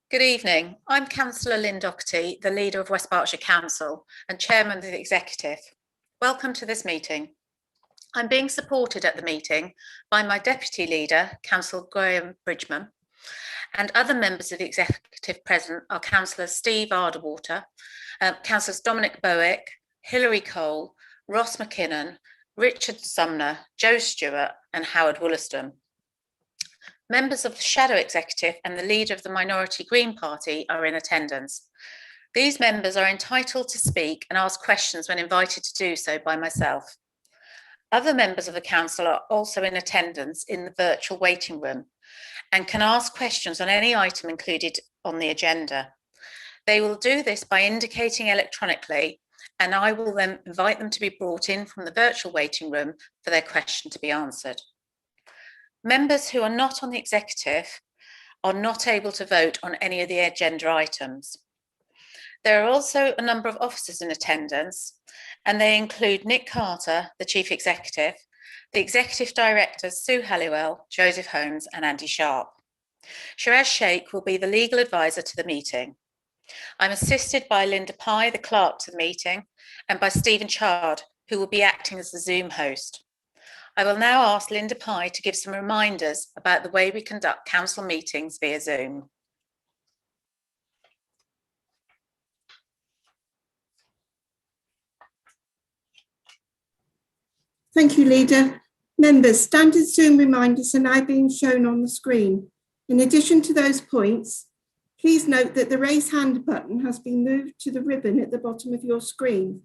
Good evening. I'm Councillor Lynn Doherty, the leader of West Berkshire Council and chairman of the executive. Welcome to this meeting. I'm being supported at the meeting by my deputy leader, Councillor Graham Bridgman, and other members of the executive present are Councillors Steve Arderwater, Councillors Dominic Bowick, Hilary Cole, Ross McKinnon, Richard Sumner, Joe Stewart and Howard Wollaston. Members of the Shadow Executive and the leader of the Minority Green Party are in attendance. These members are entitled to speak and ask questions when invited to do so by myself. Other members of the council are also in attendance in the virtual waiting room and can ask questions on any item included on the agenda. They will do this by indicating electronically, and I will then invite them to be brought in from the virtual waiting room for their question to be answered. Members who are not on the executive are not able to vote on any of the agenda items. There are also a number of officers in attendance, and they include Nick Carter, the Chief Executive, the Executive Directors Sue Halliwell, Joseph Holmes and Andy Sharp. Shiraz Sheikh will be the legal advisor to the meeting. I'm assisted by Linda Pye, the clerk to the meeting, and by Stephen Chard, who will be acting as the Zoom host. I will now ask Linda Pye to give some reminders about the way we conduct council meetings via Zoom. Thank you, Leader. Members, standard Zoom reminders are now being shown on the screen. In addition to those points, please note that the raise hand button has been moved to the ribbon at the bottom of your screen.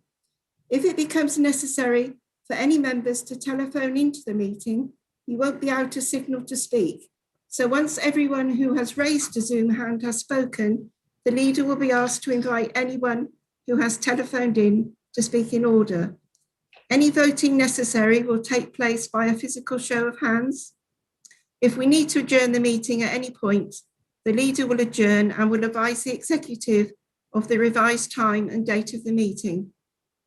If it becomes necessary for any members to telephone into the meeting, you won't be able to signal to speak. So once everyone who has raised a Zoom hand has spoken, the leader will be asked to invite anyone who has telephoned in to speak in order. Any voting necessary will take place by a physical show of hands. If we need to adjourn the meeting at any point, the leader will adjourn and will advise the executive of the revised time and date of the meeting.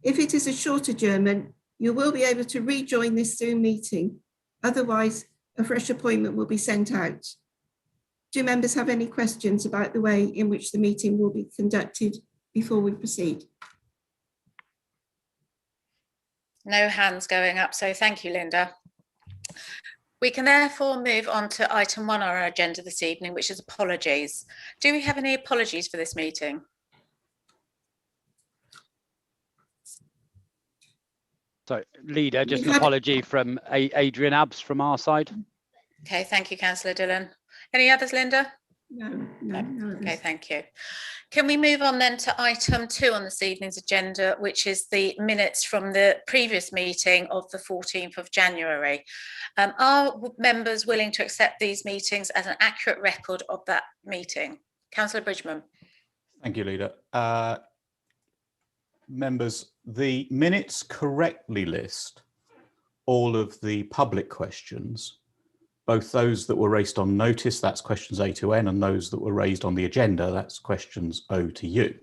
If it is a short adjournment, you will be able to rejoin this Zoom meeting. Otherwise, a fresh appointment will be sent out. Do members have any questions about the way in which the meeting will be conducted before we proceed? No hands going up, so thank you, Linda. We can therefore move on to item 1 on our agenda this evening, which is apologies. Do we have any apologies for this meeting? So, Leader, just an apology from Adrian Abbs from our side. Okay, thank you, Councillor Dillon. Any others, Linda? No. Okay, thank you. Can we move on then to item 2 on this evening's agenda, which is the minutes from the previous meeting of the 14th of January. Are members willing to accept these meetings as an accurate record of that meeting? Councillor Bridgman. Thank you, Leader. Members, the minutes correctly list all of the public questions, both those that were raised on notice, that's questions A to N, and those that were raised on the agenda, that's questions O to U.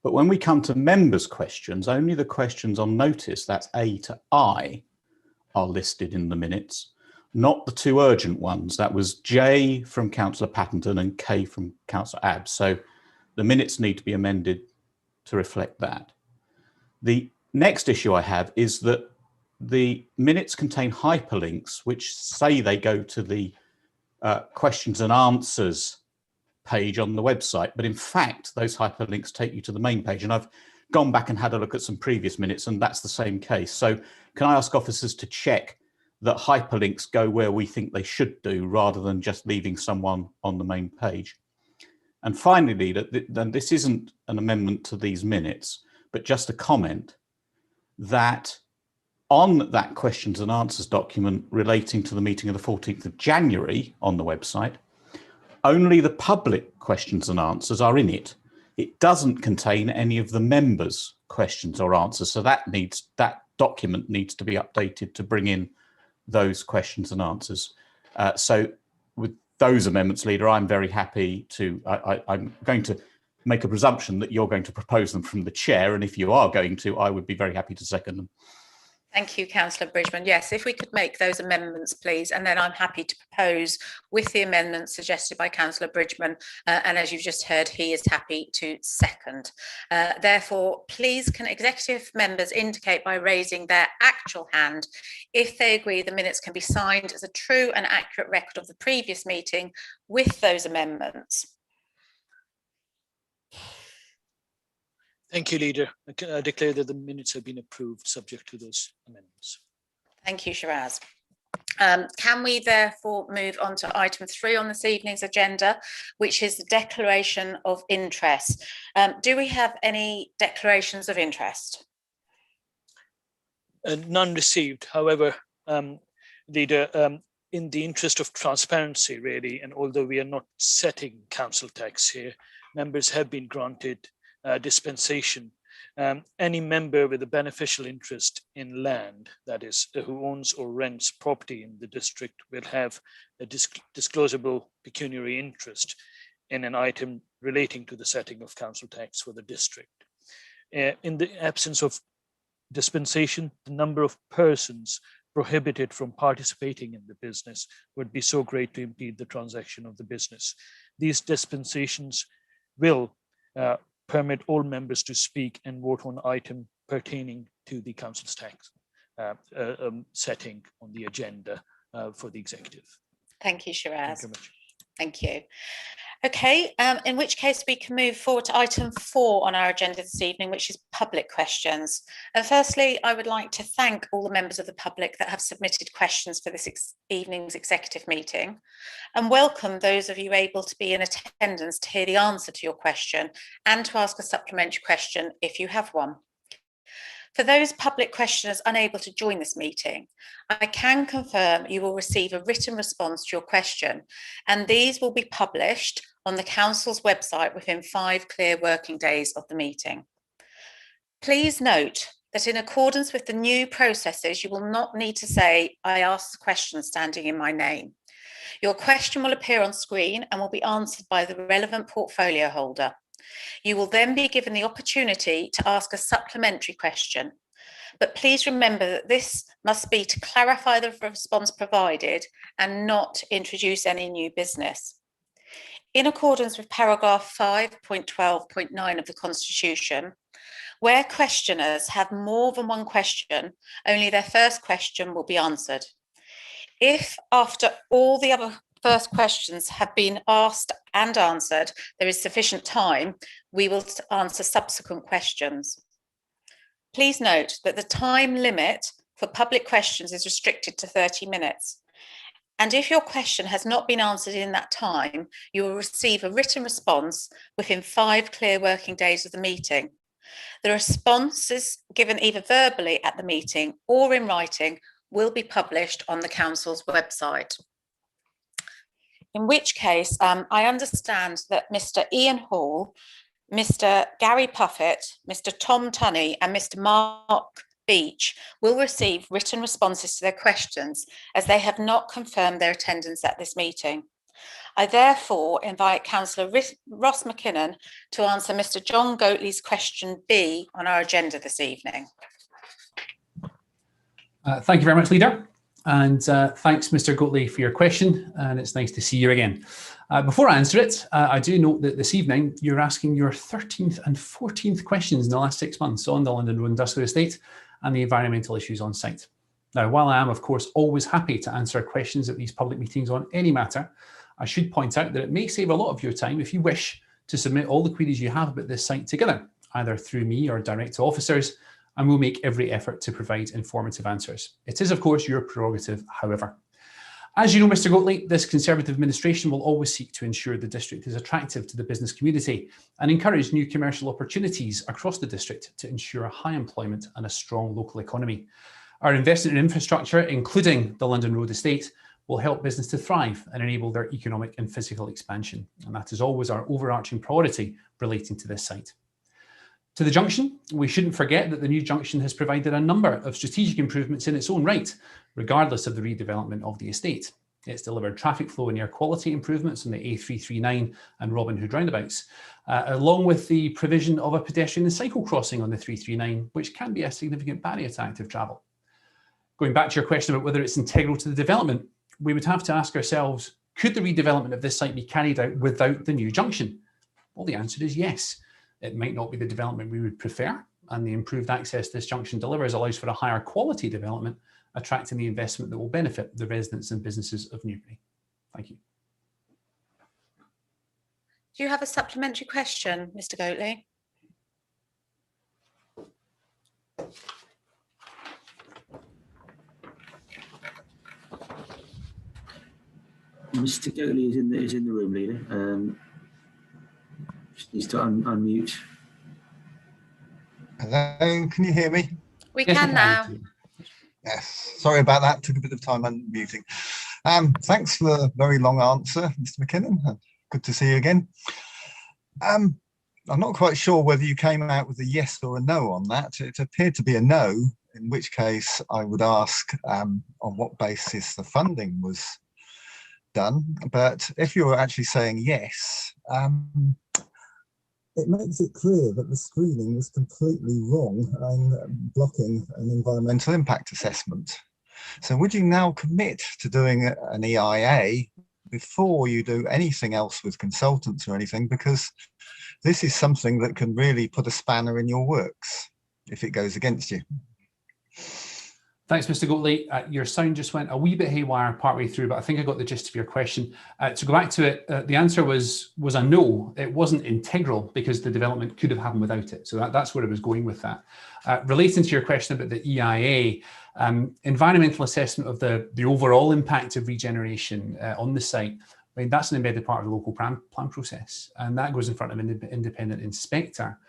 But when we come to members' questions, only the questions on notice, that's A to I, are listed in the minutes, not the 2 urgent ones. That was J from Councillor Patterton and K from Councillor Abbs. So the minutes need to be amended to reflect that. The next issue I have is that the minutes contain hyperlinks which say they go to the questions and answers page on the website, but in fact those hyperlinks take you to the main page, and I've gone back and had a look at some previous minutes and that's the same case. So can I ask officers to check that hyperlinks go where we think they should do rather than just leaving someone on the main page? And finally, that this isn't an amendment to these minutes, but just a comment that on that questions and answers document relating to the meeting of the 14th of January on the website, only the public questions and answers are in it. It doesn't contain any of the members' questions or answers. So that document needs to be updated to bring in those questions and answers. So with those amendments, Leader, I'm very happy to, I'm going to make a presumption that you're going to propose them from the chair. And if you are going to, I would be very happy to second them. Thank you, Councillor Bridgman. Yes, if we could make those amendments, please, and then I'm happy to propose with the amendments suggested by Councillor Bridgman, and as you've just heard, he is happy to second. Therefore, please can executive members indicate by raising their actual hand if they agree the minutes can be signed as a true and accurate record of the previous meeting with those amendments. Thank you, Leader. I declare that the minutes have been approved subject to those amendments. Thank you, Shiraz. Can we therefore move on to item 3 on this evening's agenda, which is the declaration of interest. Do we have any declarations of interest? None received. However, Leader, in the interest of transparency, really, and although we are not setting council tax here, members have been granted dispensation. Any member with a beneficial interest in land, that is, who owns or rents property in the district, will have a disclosable pecuniary interest in an item relating to the setting of council tax for the district. In the absence of dispensation, the number of persons prohibited from participating in the business would be so great to impede the transaction of the business. These dispensations will permit all members to speak and vote on item pertaining to the council's tax setting on the agenda for the executive. Thank you, Shiraz. Thank you very much. Thank you. Okay, in which case we can move forward to item 4 on our agenda this evening, which is public questions. And firstly, I would like to thank all the members of the public that have submitted questions for this evening's executive meeting, and welcome those of you able to be in attendance to hear the answer to your question and to ask a supplementary question if you have one. For those public questioners unable to join this meeting, I can confirm you will receive a written response to your question, and these will be published on the Council's website within 5 clear working days of the meeting. Please note that in accordance with the new processes, you will not need to say, "I asked the question standing in my name." Your question will appear on screen and will be answered by the relevant portfolio holder. You will then be given the opportunity to ask a supplementary question, but please remember that this must be to clarify the response provided and not introduce any new business. In accordance with paragraph 5.12.9 of the Constitution, where questioners have more than one question, only their first question will be answered. If after all the other first questions have been asked and answered, there is sufficient time, we will answer subsequent questions. Please note that the time limit for public questions is restricted to 30 minutes. And if your question has not been answered in that time, you will receive a written response within 5 clear working days of the meeting. The responses given either verbally at the meeting or in writing will be published on the Council's website. In which case, I understand that Mr. Ian Hall, Mr. Gary Puffett, Mr. Tom Tunney and Mr. Mark Beach will receive written responses to their questions as they have not confirmed their attendance at this meeting. I therefore invite Councillor Ross McKinnon to answer Mr. John Goatley's question B on our agenda this evening. Thank you very much, Leader. And thanks, Mr. Goatley, for your question. And it's nice to see you again. Before I answer it, I do note that this evening you're asking your 13th and 14th questions in the last 6 months on the London Road Industrial Estate and the environmental issues on site. Now, while I am, of course, always happy to answer questions at these public meetings on any matter, I should point out that it may save a lot of your time if you wish to submit all the queries you have about this site together, either through me or direct to officers, and we'll make every effort to provide informative answers. It is, of course, your prerogative, however. As you know, Mr. Goatley, this Conservative administration will always seek to ensure the district is attractive to the business community and encourage new commercial opportunities across the district to ensure high employment and a strong local economy. Our investment in infrastructure, including the London Road Estate, will help business to thrive and enable their economic and physical expansion. And that is always our overarching priority relating to this site. To the junction, we shouldn't forget that the new junction has provided a number of strategic improvements in its own right, regardless of the redevelopment of the estate. It's delivered traffic flow and air quality improvements on the A339 and Robin Hood roundabouts, along with the provision of a pedestrian and cycle crossing on the 339, which can be a significant barrier to active travel. Going back to your question about whether it's integral to the development, we would have to ask ourselves, could the redevelopment of this site be carried out without the new junction? Well, the answer is yes. It might not be the development we would prefer, and the improved access this junction delivers allows for a higher quality development, attracting the investment that will benefit the residents and businesses of Newbury. Thank you. Do you have a supplementary question, Mr. Goatley? Mr. Goatley is in the room, Leader. Just needs to unmute. Hello, can you hear me? We can now. Yes, sorry about that. Took a bit of time unmuting. Thanks for the very long answer, Mr. McKinnon. Good to see you again. I'm not quite sure whether you came out with a yes or a no on that. It appeared to be a no, in which case I would ask on what basis the funding was done. But if you were actually saying yes, it makes it clear that the screening was completely wrong and blocking an environmental impact assessment. So would you now commit to doing an EIA before you do anything else with consultants or anything? Because this is something that can really put a spanner in your works if it goes against you. Thanks, Mr. Goatley. Your sound just went a wee bit haywire partway through, but I think I got the gist of your question. To go back to it, the answer was a no. It wasn't integral because the development could have happened without it. So that's where I was going with that. Relating to your question about the EIA, environmental assessment of the overall impact of regeneration on the site, I mean, that's an embedded part of the local plan process, and that goes in front of an independent inspector,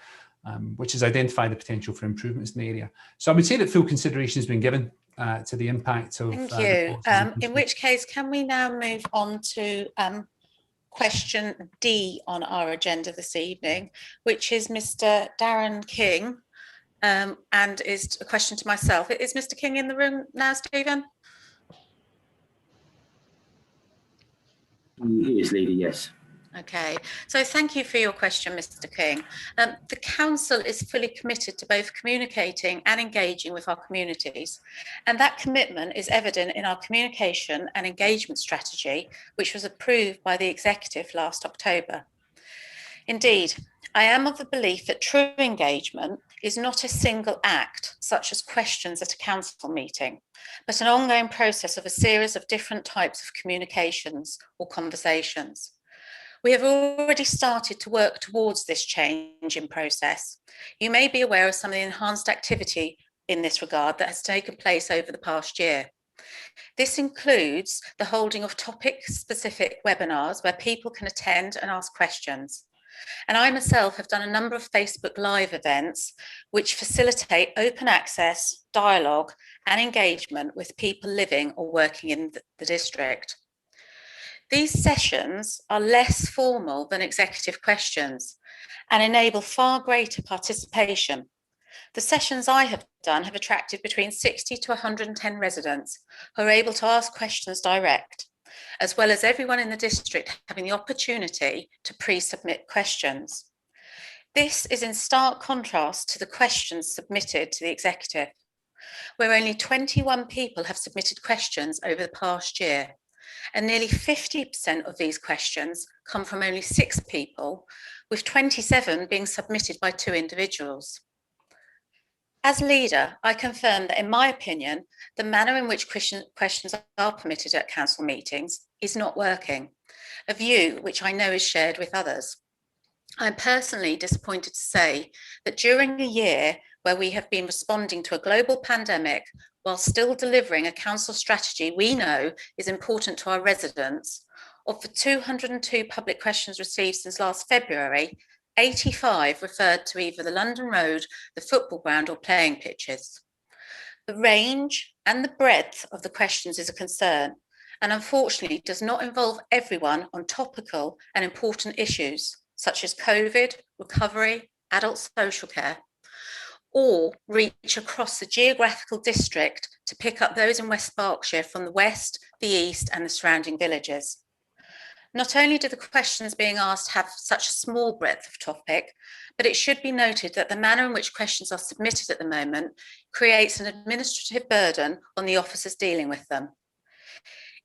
which has identified the potential for improvements in the area. So I would say that full consideration has been given to the impact of. Thank you. In which case, can we now move on to question D on our agenda this evening, which is Mr. Darren King, and is a question to myself. Is Mr. King in the room now, Stephen? He is, Leader, yes. Okay, so thank you for your question, Mr. King. The Council is fully committed to both communicating and engaging with our communities, and that commitment is evident in our communication and engagement strategy, which was approved by the Executive last October. Indeed, I am of the belief that true engagement is not a single act, such as questions at a council meeting, but an ongoing process of a series of different types of communications or conversations. We have already started to work towards this change in process. You may be aware of some of the enhanced activity in this regard that has taken place over the past year. This includes the holding of topic-specific webinars where people can attend and ask questions. And I myself have done a number of Facebook Live events which facilitate open access, dialogue and engagement with people living or working in the district. These sessions are less formal than executive questions and enable far greater participation. The sessions I have done have attracted between 60 to 110 residents who are able to ask questions direct, as well as everyone in the district having the opportunity to pre-submit questions. This is in stark contrast to the questions submitted to the executive, where only 21 people have submitted questions over the past year. And nearly 50% of these questions come from only 6 people, with 27 being submitted by 2 individuals. As leader, I confirm that in my opinion, the manner in which questions are permitted at council meetings is not working, a view which I know is shared with others. I'm personally disappointed to say that during a year where we have been responding to a global pandemic while still delivering a council strategy we know is important to our residents, of the 202 public questions received since last February, 85 referred to either the London Road, the football ground or playing pitches. The range and the breadth of the questions is a concern and unfortunately does not involve everyone on topical and important issues such as COVID, recovery, adult social care, or reach across the geographical district to pick up those in West Berkshire from the west, the east and the surrounding villages. Not only do the questions being asked have such a small breadth of topic, but it should be noted that the manner in which questions are submitted at the moment creates an administrative burden on the officers dealing with them.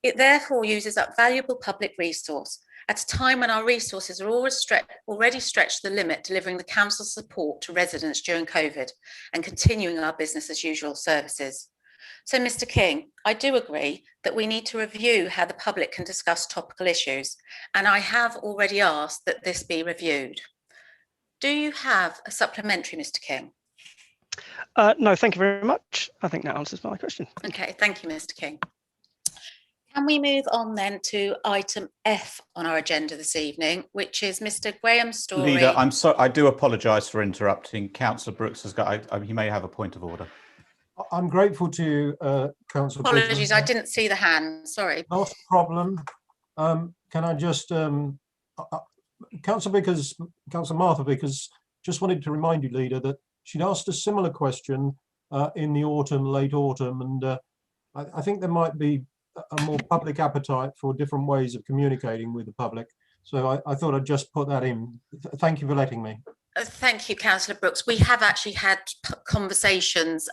It therefore uses up valuable public resource at a time when our resources are already stretched to the limit, delivering the council's support to residents during COVID and continuing our business as usual services. So, Mr. King, I do agree that we need to review how the public can discuss topical issues, and I have already asked that this be reviewed. Do you have a supplementary, Mr. King? No, thank you very much. I think that answers my question. Okay, thank you, Mr. King. Can we move on then to item F on our agenda this evening, which is Mr. Graham Story. Leader, I'm sorry, I do apologise for interrupting. Councillor Brooks has got, he may have a point of order. I'm grateful to Councillor. Apologies, I didn't see the hand. Sorry. Not a problem. Can I just, Councillor Martha Vickers, just wanted to remind you, Leader, that she'd asked a similar question in the autumn, late autumn, and I think there might be a more public appetite for different ways of communicating with the public. So I thought I'd just put that in. Thank you for letting me. Thank you, Councillor Brooks. We have actually had conversations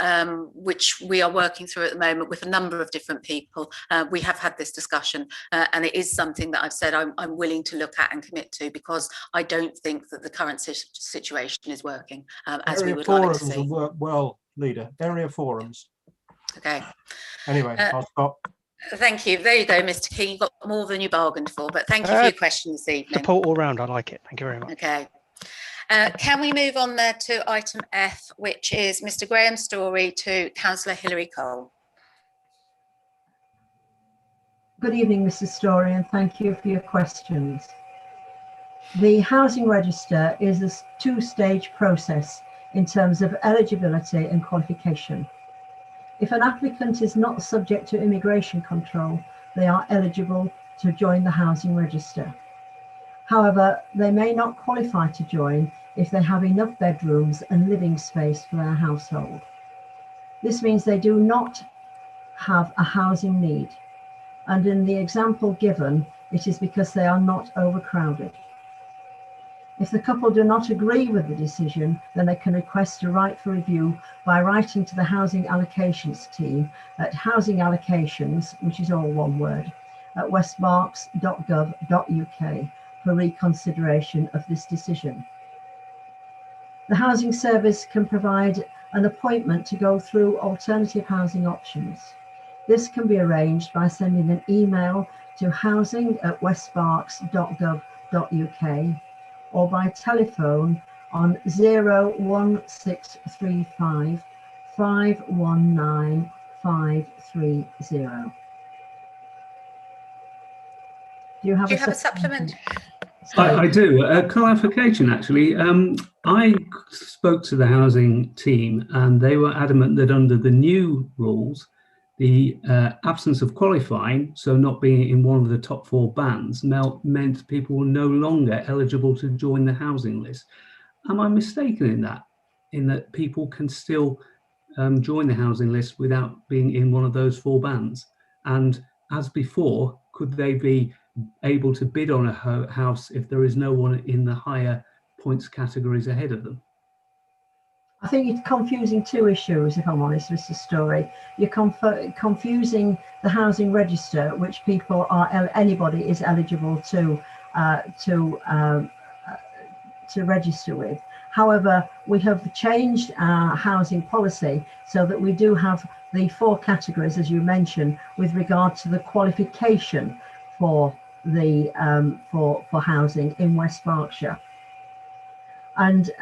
which we are working through at the moment with a number of different people. We have had this discussion and it is something that I've said I'm willing to look at and commit to, because I don't think that the current situation is working as we would like to see. Area forums will work well, Leader. Area forums. Okay. Anyway, I'll stop. Thank you. There you go, Mr. King. You got more than you bargained for, but thank you for your question this evening. Support all round. I like it. Thank you very much. Okay. Can we move on there to item F, which is Mr. Graham Story to Councillor Hilary Cole. Good evening, Mrs. Story, and thank you for your questions. The housing register is a two-stage process in terms of eligibility and qualification. If an applicant is not subject to immigration control, they are eligible to join the housing register. However, they may not qualify to join if they have enough bedrooms and living space for their household. This means they do not have a housing need. And in the example given, it is because they are not overcrowded. If the couple do not agree with the decision, then they can request a right for review by writing to the Housing Allocations team at Housing Allocations, which is all one word, at westberks.gov.uk for reconsideration of this decision. The Housing Service can provide an appointment to go through alternative housing options. This can be arranged by sending an email to housing@westberks.gov.uk or by telephone on 01635 519 530. Do you have a supplement? I do. Clarification, actually. I spoke to the housing team and they were adamant that under the new rules, the absence of qualifying, so not being in one of the top 4 bands, meant people were no longer eligible to join the housing list. Am I mistaken in that people can still join the housing list without being in one of those 4 bands? And as before, could they be able to bid on a house if there is no one in the higher points categories ahead of them? I think you're confusing 2 issues, if I'm honest, Mr. Story. You're confusing the housing register, which people are, anybody is eligible to register with. However, we have changed our housing policy so that we do have the 4 categories, as you mentioned, with regard to the qualification for the for housing in West Berkshire. And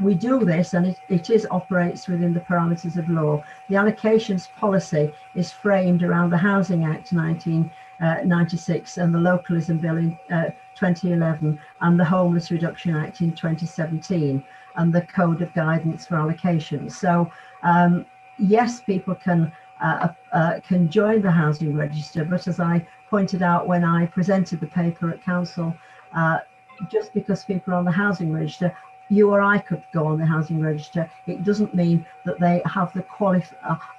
we do this, and it operates within the parameters of law. The allocations policy is framed around the Housing Act 1996 and the Localism Bill in 2011 and the Homeless Reduction Act in 2017 and the Code of Guidance for Allocations. So yes, people can join the housing register, but as I pointed out when I presented the paper at council, just because people are on the housing register, you or I could go on the housing register. It doesn't mean that they have the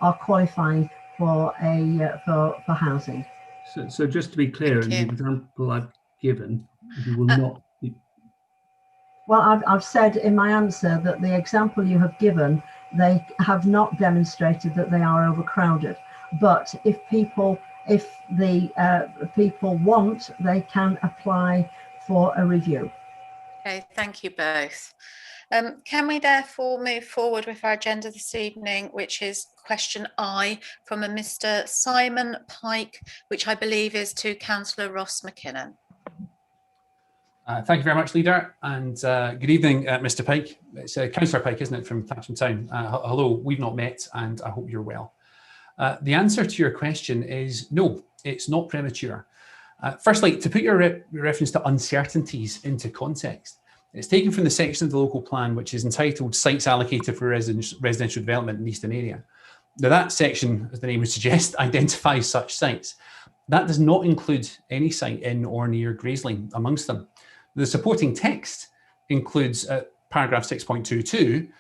are qualifying for for housing. So just to be clear, in the example I've given, you will not be... Well, I've said in my answer that the example you have given, they have not demonstrated that they are overcrowded. But if the people want, they can apply for a review. Okay, thank you both. Can we therefore move forward with our agenda this evening, which is question I from a Mr. Simon Pike, which I believe is to Councillor Ross McKinnon. Thank you very much, Leader, and good evening, Mr. Pike. It's Councillor Pike, isn't it, from Thatcham Town? Hello, we've not met, and I hope you're well. The answer to your question is no, it's not premature. Firstly, to put your reference to uncertainties into context, it's taken from the section of the local plan which is entitled Sites Allocated for Residential Development in the Eastern Area. Now that section, as the name would suggest, identifies such sites. That does not include any site in or near Graiseley amongst them. The supporting text includes paragraph 6.22, and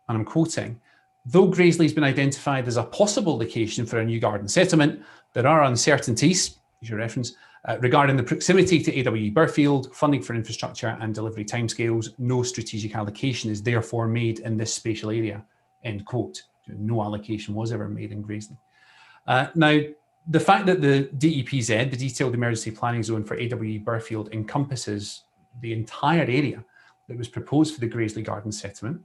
I'm quoting, though Graiseley has been identified as a possible location for a new garden settlement, there are uncertainties, as your reference, regarding the proximity to AWE Burfield, funding for infrastructure and delivery timescales. No strategic allocation is therefore made in this spatial area, end quote. No allocation was ever made in Graiseley. Now, the fact that the DEPZ, the Detailed Emergency Planning Zone for AWE Burfield, encompasses the entire area that was proposed for the Graiseley Garden settlement,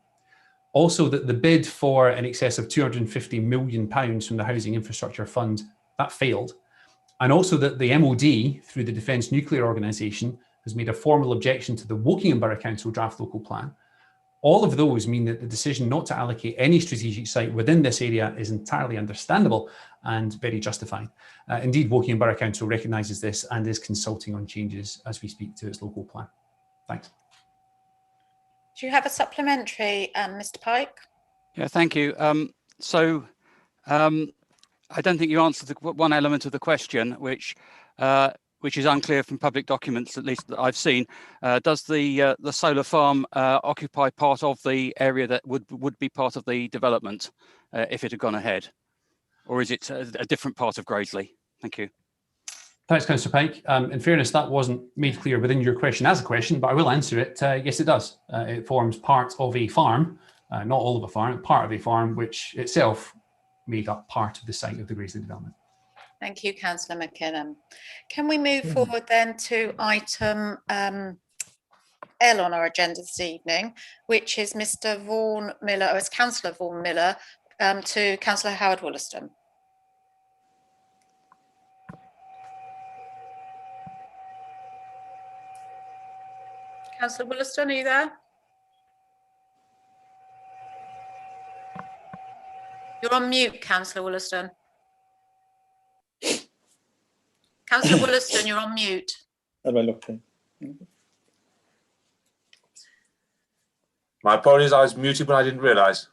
also that the bid for in excess of £250 million from the Housing Infrastructure Fund, that failed, and also that the MOD, through the Defence Nuclear Organisation, has made a formal objection to the Wokingham Borough Council draft local plan. All of those mean that the decision not to allocate any strategic site within this area is entirely understandable and very justified. Indeed, Wokingham Borough Council recognises this and is consulting on changes as we speak to its local plan. Thanks. Do you have a supplementary, Mr. Pike? Yeah, thank you. I don't think you answered one element of the question, which is unclear from public documents, at least that I've seen. Does the solar farm occupy part of the area that would be part of the development if it had gone ahead, or is it a different part of Graiseley? Thank you. Thanks, Councillor Pike. In fairness, that wasn't made clear within your question as a question, but I will answer it. Yes, it does. It forms part of a farm, not all of a farm, part of a farm, which itself made up part of the site of the Graiseley development. Thank you, Councillor McKinnon. Can we move forward then to item L on our agenda this evening, which is Mr. Vaughan Miller, or it's Councillor Vaughan Miller, to Councillor Howard Wollaston. Councillor Wollaston, are you there? You're on mute, Councillor Wollaston. Councillor Wollaston, you're on mute. Have I looked in? My apologies, I was muted, but I didn't realise.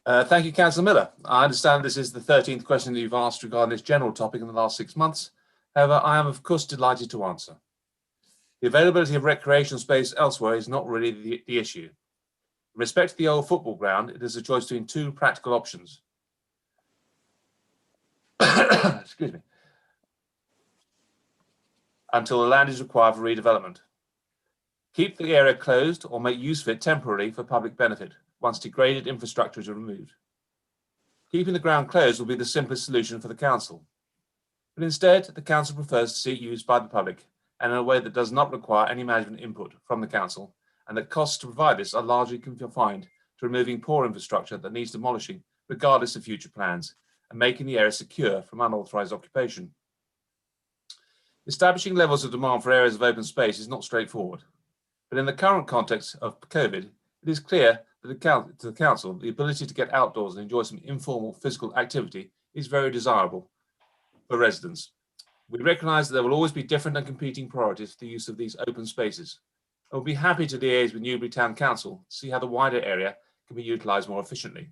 Thank you, Councillor Miller. I understand this is the 13th question that you've asked regarding this general topic in the last 6 months. However, I am of course delighted to answer. The availability of recreational space elsewhere is not really the issue. In respect to the old football ground, it is a choice between two practical options. Excuse me. Until the land is required for redevelopment. Keep the area closed or make use of it temporarily for public benefit once degraded infrastructure is removed. Keeping the ground closed will be the simplest solution for the council. But instead, the council prefers to see it used by the public and in a way that does not require any management input from the council, and that costs to provide this are largely confined to removing poor infrastructure that needs demolishing regardless of future plans, and making the area secure from unauthorised occupation. Establishing levels of demand for areas of open space is not straightforward, but in the current context of COVID, it is clear that to the council, the ability to get outdoors and enjoy some informal physical activity is very desirable for residents. We recognise that there will always be different and competing priorities for the use of these open spaces. I will be happy to liaise with Newbury Town Council to see how the wider area can be utilised more efficiently.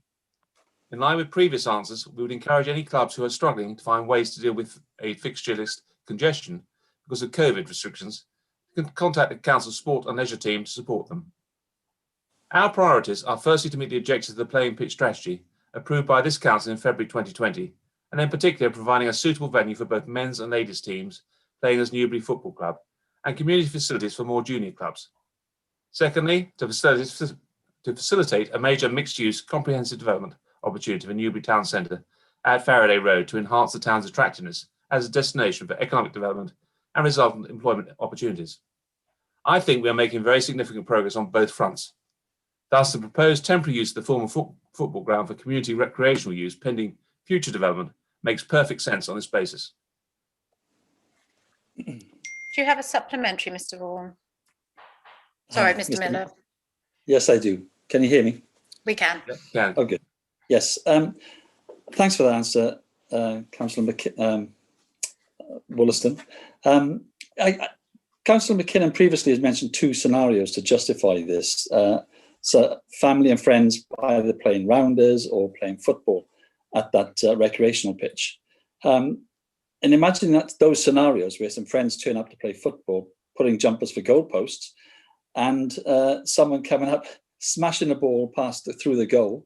In line with previous answers, we would encourage any clubs who are struggling to find ways to deal with a fixture list congestion because of COVID restrictions to contact the council's sport and leisure team to support them. Our priorities are firstly to meet the objectives of the playing pitch strategy approved by this council in February 2020 and in particular providing a suitable venue for both men's and ladies' teams playing as Newbury Football Club, and community facilities for more junior clubs. Secondly, to facilitate a major mixed-use comprehensive development opportunity for Newbury Town Centre at Faraday Road to enhance the town's attractiveness as a destination for economic development and resultant employment opportunities. I think we are making very significant progress on both fronts. Thus, the proposed temporary use of the former football ground for community recreational use pending future development makes perfect sense on this basis. Do you have a supplementary, Mr. Vaughan? Sorry, Mr. Miller. Yes, I do. Can you hear me? We can. Yeah. Oh, good. Yes. Thanks for that answer, Councillor Wollaston. Councillor McKinnon previously has mentioned two scenarios to justify this. So family and friends either playing rounders or playing football at that recreational pitch. And imagine that those scenarios where some friends turn up to play football, putting jumpers for goalposts, and someone coming up, smashing a ball through the goal,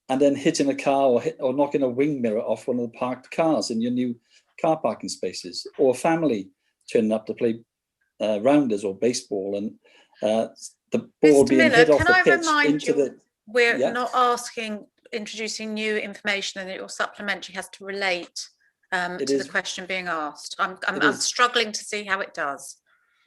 and then hitting a car or knocking a wing mirror off one of the parked cars in your new car parking spaces, or a family turning up to play rounders or baseball, and the ball Mr. being Miller, hit off can the I pitch remind into you, the... we're Yeah. not introducing new information, and that your supplementary has to relate to the question being asked. I'm struggling to see how it does.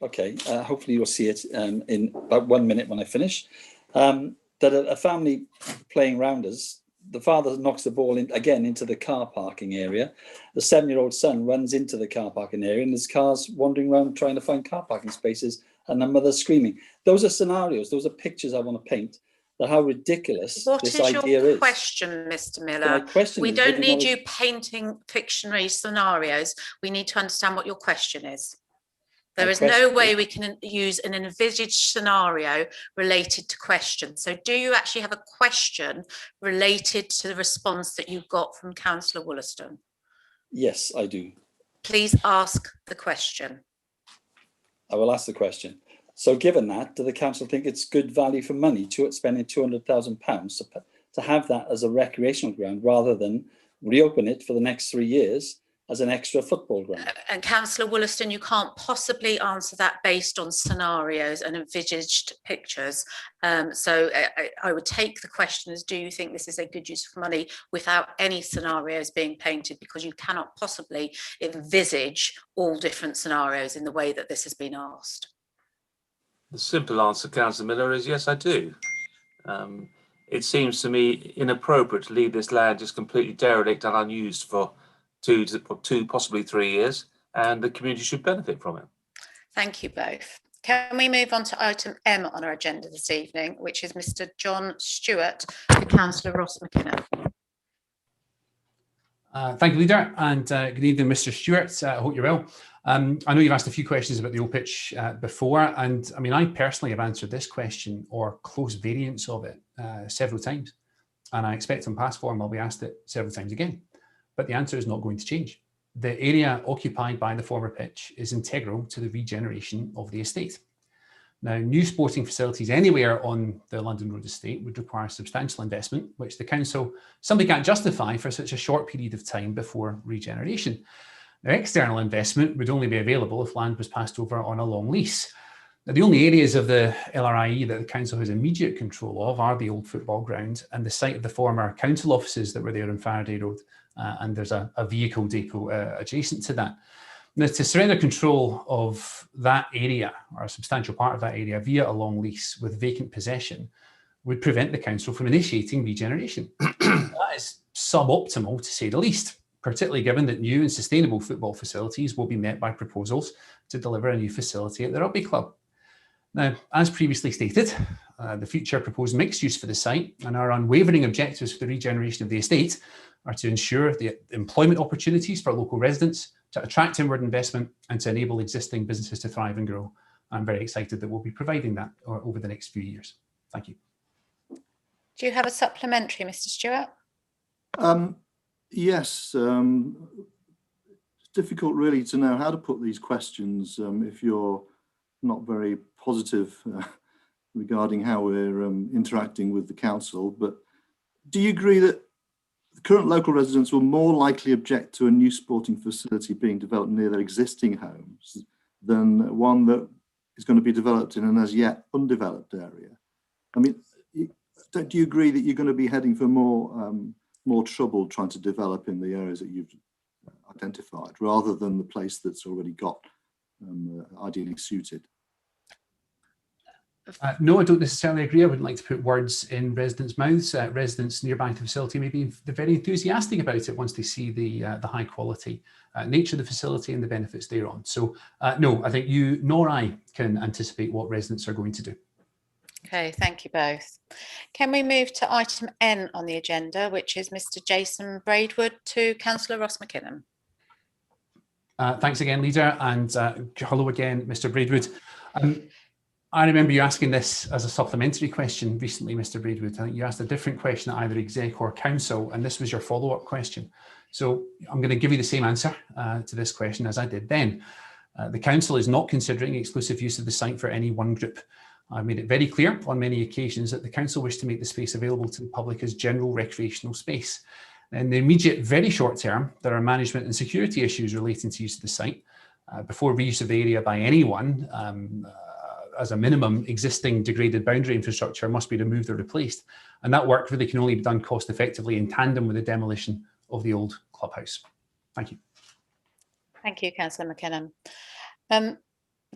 Okay, hopefully you'll see it in about 1 minute when I finish. That a family playing rounders, the father knocks the ball again into the car parking area. The 7-year-old son runs into the car parking area, and there's cars wandering around trying to find car parking spaces, and the mother screaming. Those are scenarios, those are pictures I want to paint, that how ridiculous this idea is. What is your question, Mr. Miller? My question we is, don't need you painting fictionary scenarios. We need to understand what your question is. There is no way we can use an envisaged scenario related to questions. So do you actually have a question related to the response that you got from Councillor Wollaston? Yes, I do. Please ask the question. I will ask the question. So given that, do the council think it's good value for money to spending £200,000 to have that as a recreational ground rather than reopen it for the next 3 years as an extra football ground? And Councillor Wollaston, you can't possibly answer that based on scenarios and envisaged pictures. So I would take the question as, do you think this is a good use of money without any scenarios being painted, because you cannot possibly envisage all different scenarios in the way that this has been asked? The simple answer, Councillor Miller, is yes, I do. It seems to me inappropriate to leave this land just completely derelict and unused for two, possibly 3 years, and the community should benefit from it. Thank you both. Can we move on to item M on our agenda this evening, which is Mr. John Stewart for Councillor Ross McKinnon. Thank you, Leader, and good evening, Mr. Stewart. I hope you're well. I know you've asked a few questions about the old pitch before, and I mean, I personally have answered this question or close variants of it several times, and I expect in past form I'll be asked it several times again. But the answer is not going to change. The area occupied by the former pitch is integral to the regeneration of the estate. Now, new sporting facilities anywhere on the London Road estate would require substantial investment, which the council simply can't justify for such a short period of time before regeneration. Now, external investment would only be available if land was passed over on a long lease. Now, the only areas of the LRIE that the council has immediate control of are the old football ground and the site of the former council offices that were there on Faraday Road. And there's a vehicle depot adjacent to that. Now, to surrender control of that area, or a substantial part of that area, via a long lease with vacant possession would prevent the council from initiating regeneration. That is suboptimal, to say the least, particularly given that new and sustainable football facilities will be met by proposals to deliver a new facility at the rugby club. Now, as previously stated, the future proposed mixed use for the site and our unwavering objectives for the regeneration of the estate are to ensure the employment opportunities for local residents, to attract inward investment and to enable existing businesses to thrive and grow. I'm very excited that we'll be providing that over the next few years. Thank you. Do you have a supplementary, Mr. Stewart? Yes. It's difficult really to know how to put these questions if you're not very positive regarding how we're interacting with the council. But do you agree that current local residents will more likely object to a new sporting facility being developed near their existing homes than one that is going to be developed in an as yet undeveloped area. I mean, do you agree that you're going to be heading for more trouble trying to develop in the areas that you've identified, rather than the place that's already got ideally suited? No, I don't necessarily agree. I wouldn't like to put words in residents' mouths. Residents nearby the facility may be very enthusiastic about it once they see the high quality nature of the facility and the benefits thereon. So no, I think you nor I can anticipate what residents are going to do. Okay, thank you both. Can we move to item N on the agenda, which is Mr. Jason Braidwood to Councillor Ross McKinnon? Thanks again, Leader, and hello again, Mr. Braidwood. I remember you asking this as a supplementary question recently, Mr. Braidwood. I think you asked a different question at either exec or council, and this was your follow-up question. So I'm going to give you the same answer to this question as I did then. The council is not considering exclusive use of the site for any one group. I've made it very clear on many occasions that the council wish to make the space available to the public as general recreational space. In the immediate, very short term, there are management and security issues relating to use of the site. Before reuse of the area by anyone, as a minimum, existing degraded boundary infrastructure must be removed or replaced. And that work really can only be done cost effectively in tandem with the demolition of the old clubhouse. Thank you. Thank you, Councillor McKinnon.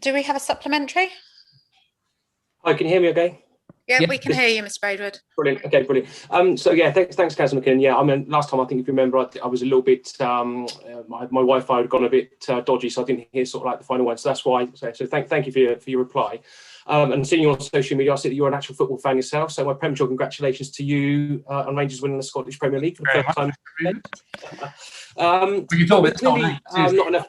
Do we have a supplementary? Hi, can you hear me okay? Yeah, we can hear you, Mr. Braidwood. Brilliant. Okay, brilliant. So yeah, thanks, Councillor McKinnon. Yeah, I mean, last time I think if you remember, I was a little bit, my Wi-Fi had gone a bit dodgy, so I didn't hear sort of like the final one. So that's why. So thank you for your reply. And seeing you on social media, I see that you're an actual football fan yourself. So my premature congratulations to you on Rangers winning the Scottish Premier League for the first time. We can talk about not enough.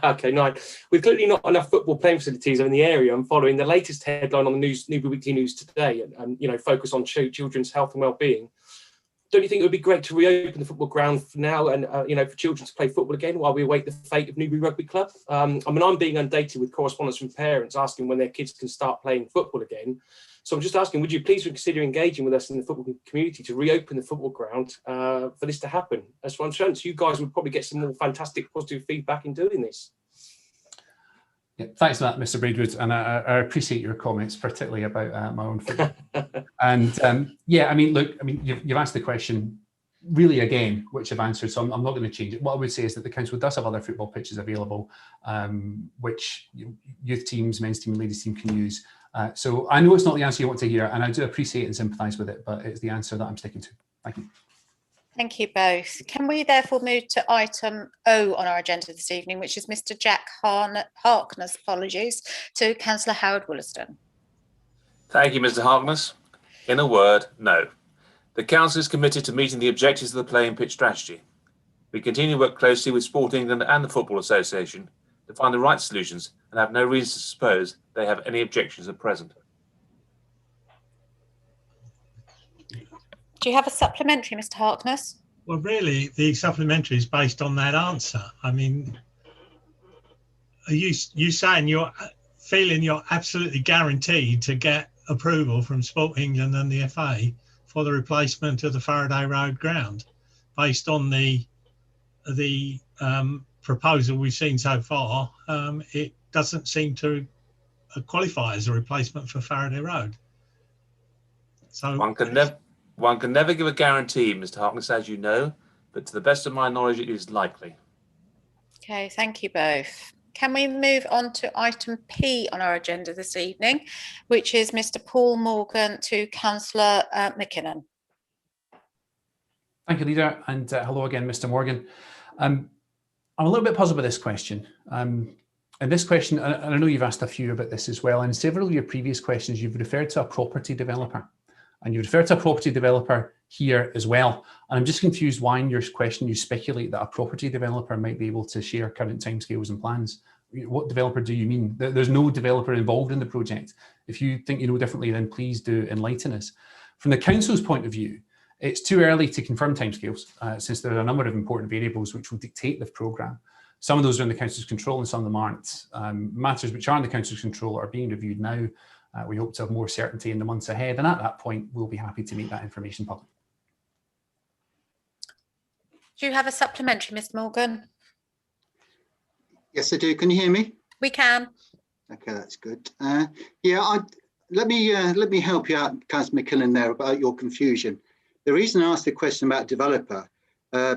Okay, nice. With clearly not enough football playing facilities in the area, and following the latest headline on the Newbury Weekly News today, and you know, focus on children's health and well-being. Don't you think it would be great to reopen the football ground for now, and you know, for children to play football again while we await the fate of Newbury Rugby Club? I mean, I'm being inundated with correspondence from parents asking when their kids can start playing football again. So I'm just asking, would you please consider engaging with us in the football community to reopen the football ground for this to happen? As for insurance, you guys would probably get some more fantastic positive feedback in doing this. Yeah, thanks for that, Mr. Braidwood, and I appreciate your comments, particularly about my own football. And yeah, I mean, look, I mean, you've asked the question really again, which I've answered, so I'm not going to change it. What I would say is that the council does have other football pitches available, which youth teams, men's team and ladies team can use. So I know it's not the answer you want to hear, and I do appreciate and sympathise with it, but it's the answer that I'm sticking to. Thank you. Thank you both. Can we therefore move to item O on our agenda this evening, which is Mr. Jack Harkness, apologies, to Councillor Howard Wollaston. Thank you, Mr. Harkness. In a word, no. The council is committed to meeting the objectives of the playing pitch strategy. We continue to work closely with Sport England and the Football Association to find the right solutions and have no reason to suppose they have any objections at present. Do you have a supplementary, Mr. Harkness? Well, really, the supplementary is based on that answer. I mean, are you saying you're feeling you're absolutely guaranteed to get approval from Sport England and the FA for the replacement of the Faraday Road ground based on the proposal we've seen so far? It doesn't seem to qualify as a replacement for Faraday Road. So one can never give a guarantee, Mr. Harkness, as you know, but to the best of my knowledge, it is likely. Okay, thank you both. Can we move on to item P on our agenda this evening, which is Mr. Paul Morgan to Councillor McKinnon. Thank you, Leader, and hello again, Mr. Morgan. I'm a little bit puzzled with this question. And this question, and I know you've asked a few about this as well, in several of your previous questions, you've referred to a property developer. And you refer to a property developer here as well. And I'm just confused why in your question you speculate that a property developer might be able to share current timescales and plans. What developer do you mean? There's no developer involved in the project. If you think you know differently, then please do enlighten us. From the council's point of view, it's too early to confirm timescales since there are a number of important variables which will dictate the programme. Some of those are in the council's control and some of them aren't. Matters which are in the council's control are being reviewed now. We hope to have more certainty in the months ahead, and at that point, we'll be happy to make that information public. Do you have a supplementary, Mr. Morgan? Yes, I do. Can you hear me? We can. Okay, that's good. Yeah, let me help you out, Councillor McKinnon, there about your confusion. The reason I asked the question about developer,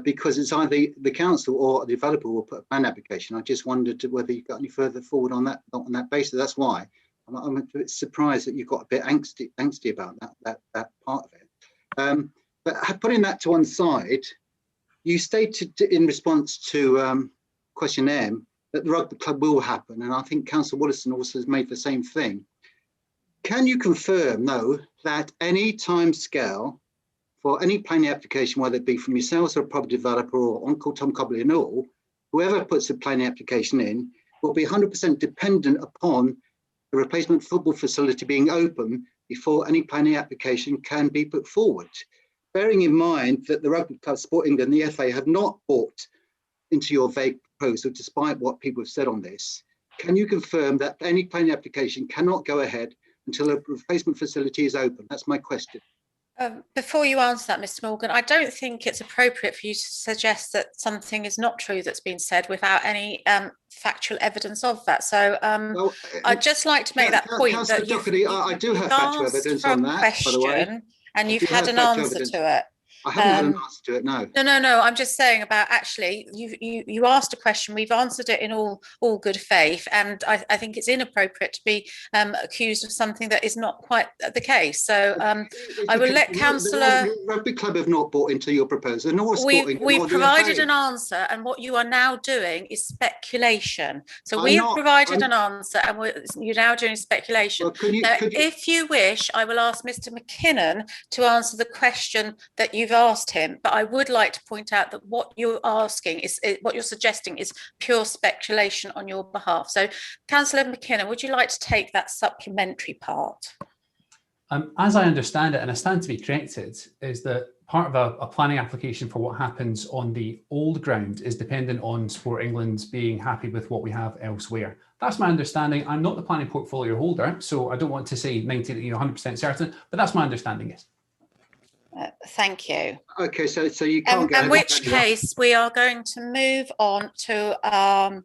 because it's either the council or the developer will put a plan application. I just wondered whether you got any further forward on that basis. That's why I'm a bit surprised that you got a bit angsty about that part of it. But putting that to one side, you stated in response to question M that the rugby club will happen, and I think Councillor Willison also has made the same thing. Can you confirm, though, that any time scale for any planning application, whether it be from yourselves or a property developer or Uncle Tom Cobley and all, whoever puts a planning application in, will be 100% dependent upon the replacement football facility being open before any planning application can be put forward? Bearing in mind that the Rugby Club, Sport England and the FA have not bought into your vague proposal, despite what people have said on this, can you confirm that any planning application cannot go ahead until a replacement facility is open? That's my question. Before you answer that, Mr. Morgan, I don't think it's appropriate for you to suggest that something is not true that's been said without any factual evidence of that. So I'd just like to make that point that I do have factual evidence on that, by the way. And you've had an answer to it. I haven't had an answer to it, no. No. I'm just saying about actually, you asked a question, we've answered it in all good faith, and I think it's inappropriate to be accused of something that is not quite the case. So I will let Councillor. Rugby Club have not bought into your proposal, nor Sporting. We've provided an answer, and what you are now doing is speculation. So we have provided an answer, and you're now doing speculation. Now, if you wish, I will ask Mr. McKinnon to answer the question that you've asked him, but I would like to point out that what you're asking is what you're suggesting is pure speculation on your behalf. So, Councillor McKinnon, would you like to take that supplementary part? As I understand it, and I stand to be corrected, is that part of a planning application for what happens on the old ground is dependent on Sport England being happy with what we have elsewhere. That's my understanding. I'm not the planning portfolio holder, so I don't want to say 100% certain, but that's my understanding, yes. Thank you. Okay, so you can't go. In which case, we are going to move on to.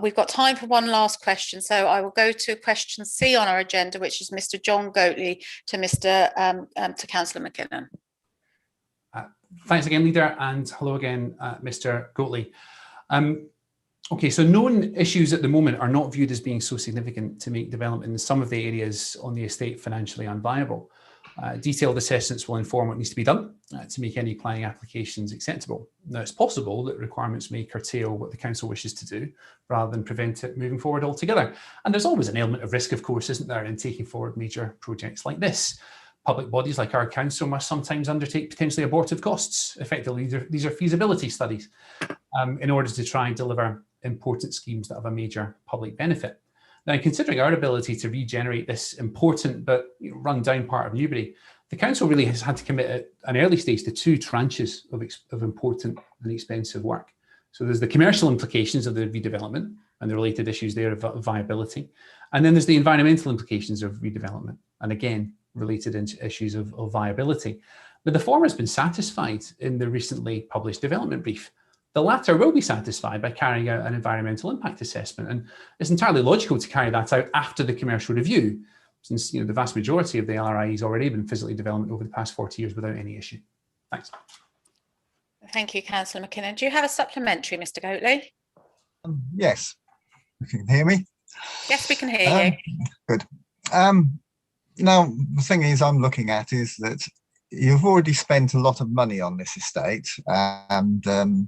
We've got time for one last question, so I will go to question C on our agenda, which is Mr. John Goatley to Councillor McKinnon. Thanks again, Leader, and hello again, Mr. Goatley. Okay, so known issues at the moment are not viewed as being so significant to make development in some of the areas on the estate financially unviable. Detailed assessments will inform what needs to be done to make any planning applications acceptable. Now, it's possible that requirements may curtail what the council wishes to do rather than prevent it moving forward altogether. And there's always an element of risk, of course, isn't there, in taking forward major projects like this. Public bodies like our council must sometimes undertake potentially abortive costs. Effectively, these are feasibility studies in order to try and deliver important schemes that have a major public benefit. Now, considering our ability to regenerate this important but run-down part of Newbury, the council really has had to commit at an early stage to two tranches of important and expensive work. So there's the commercial implications of the redevelopment and the related issues there of viability. And then there's the environmental implications of redevelopment, and again, related issues of viability. But the former has been satisfied in the recently published development brief. The latter will be satisfied by carrying out an environmental impact assessment, and it's entirely logical to carry that out after the commercial review, since the vast majority of the LRI has already been physically developed over the past 40 years without any issue. Thanks. Thank you, Councillor McKinnon. Do you have a supplementary, Mr. Goatley? Yes, you can hear me. Yes, we can hear you. Good. Now, the thing is I'm looking at is that you've already spent a lot of money on this estate, and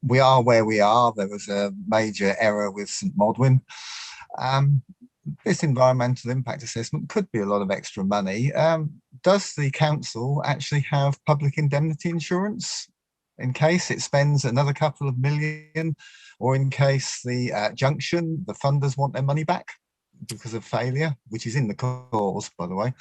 we are where we are. There was a major error with St Modwyn. This environmental impact assessment could be a lot of extra money. Does the council actually have public indemnity insurance in case it spends another couple of million, or in case the junction, the funders want their money back because of failure, which is in the clause, by the way?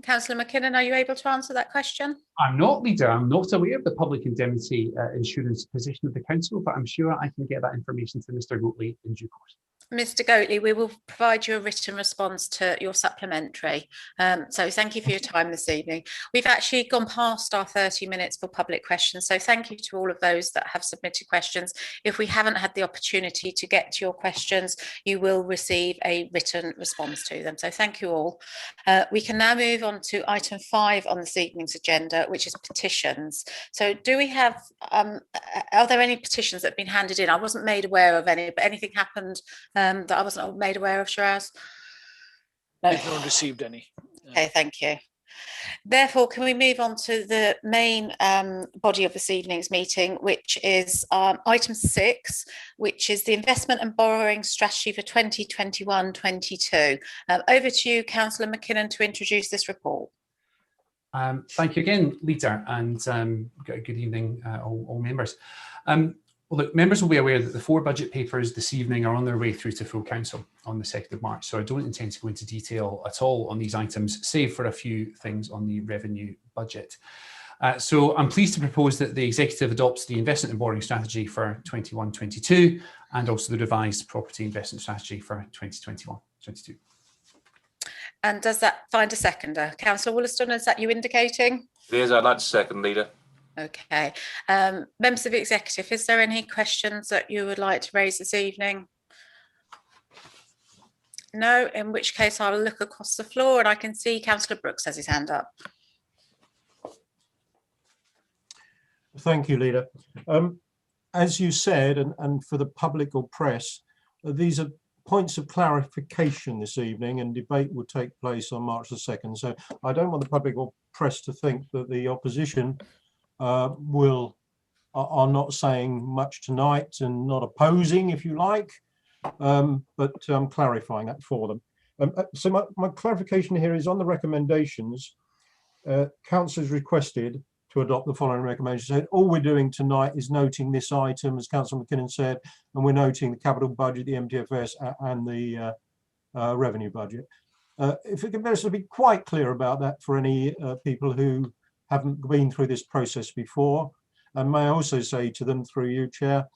Councillor McKinnon, are you able to answer that question? I'm not, Leader. I'm not aware of the public indemnity insurance position of the council, but I'm sure I can get that information to Mr. Goatley in due course. Mr. Goatley, we will provide you a written response to your supplementary. So thank you for your time this evening. We've actually gone past our 30 minutes for public questions. So thank you to all of those that have submitted questions. If we haven't had the opportunity to get to your questions, you will receive a written response to them. So thank you all. We can now move on to item 5 on this evening's agenda, which is petitions. So do we have, are there any petitions that have been handed in? I wasn't made aware of any, but anything happened that I wasn't made aware of, Shiraz? No. We've not received any. Okay, thank you. Therefore, can we move on to the main body of this evening's meeting, which is item 6, which is the investment and borrowing strategy for 2021-22. Over to you, Councillor McKinnon, to introduce this report. Thank you again, Leader, and good evening, all members. Well, look, members will be aware that the 4 budget papers this evening are on their way through to full council on the 2nd of March, so I don't intend to go into detail at all on these items, save for a few things on the revenue budget. So I'm pleased to propose that the Executive adopts the investment and borrowing strategy for 21-22 and also the revised property investment strategy for 2021-22. And does that find a seconder? Councillor Wollaston, is that you indicating? It is. I'd like to second, Leader. Okay. Members of the Executive, is there any questions that you would like to raise this evening? No, in which case I'll look across the floor and I can see Councillor Brooks has his hand up. Thank you, Leader. As you said, and for the public or press, these are points of clarification this evening, and debate will take place on March the 2nd. So I don't want the public or press to think that the opposition are not saying much tonight and not opposing, if you like, but I'm clarifying that for them. So my clarification here is on the recommendations. Council has requested to adopt the following recommendations. So all we're doing tonight is noting this item, as Councillor McKinnon said, and we're noting the capital budget, the MTFS, and the revenue budget. If we can be quite clear about that for any people who haven't been through this process before, and may I also say to them through you, Chair,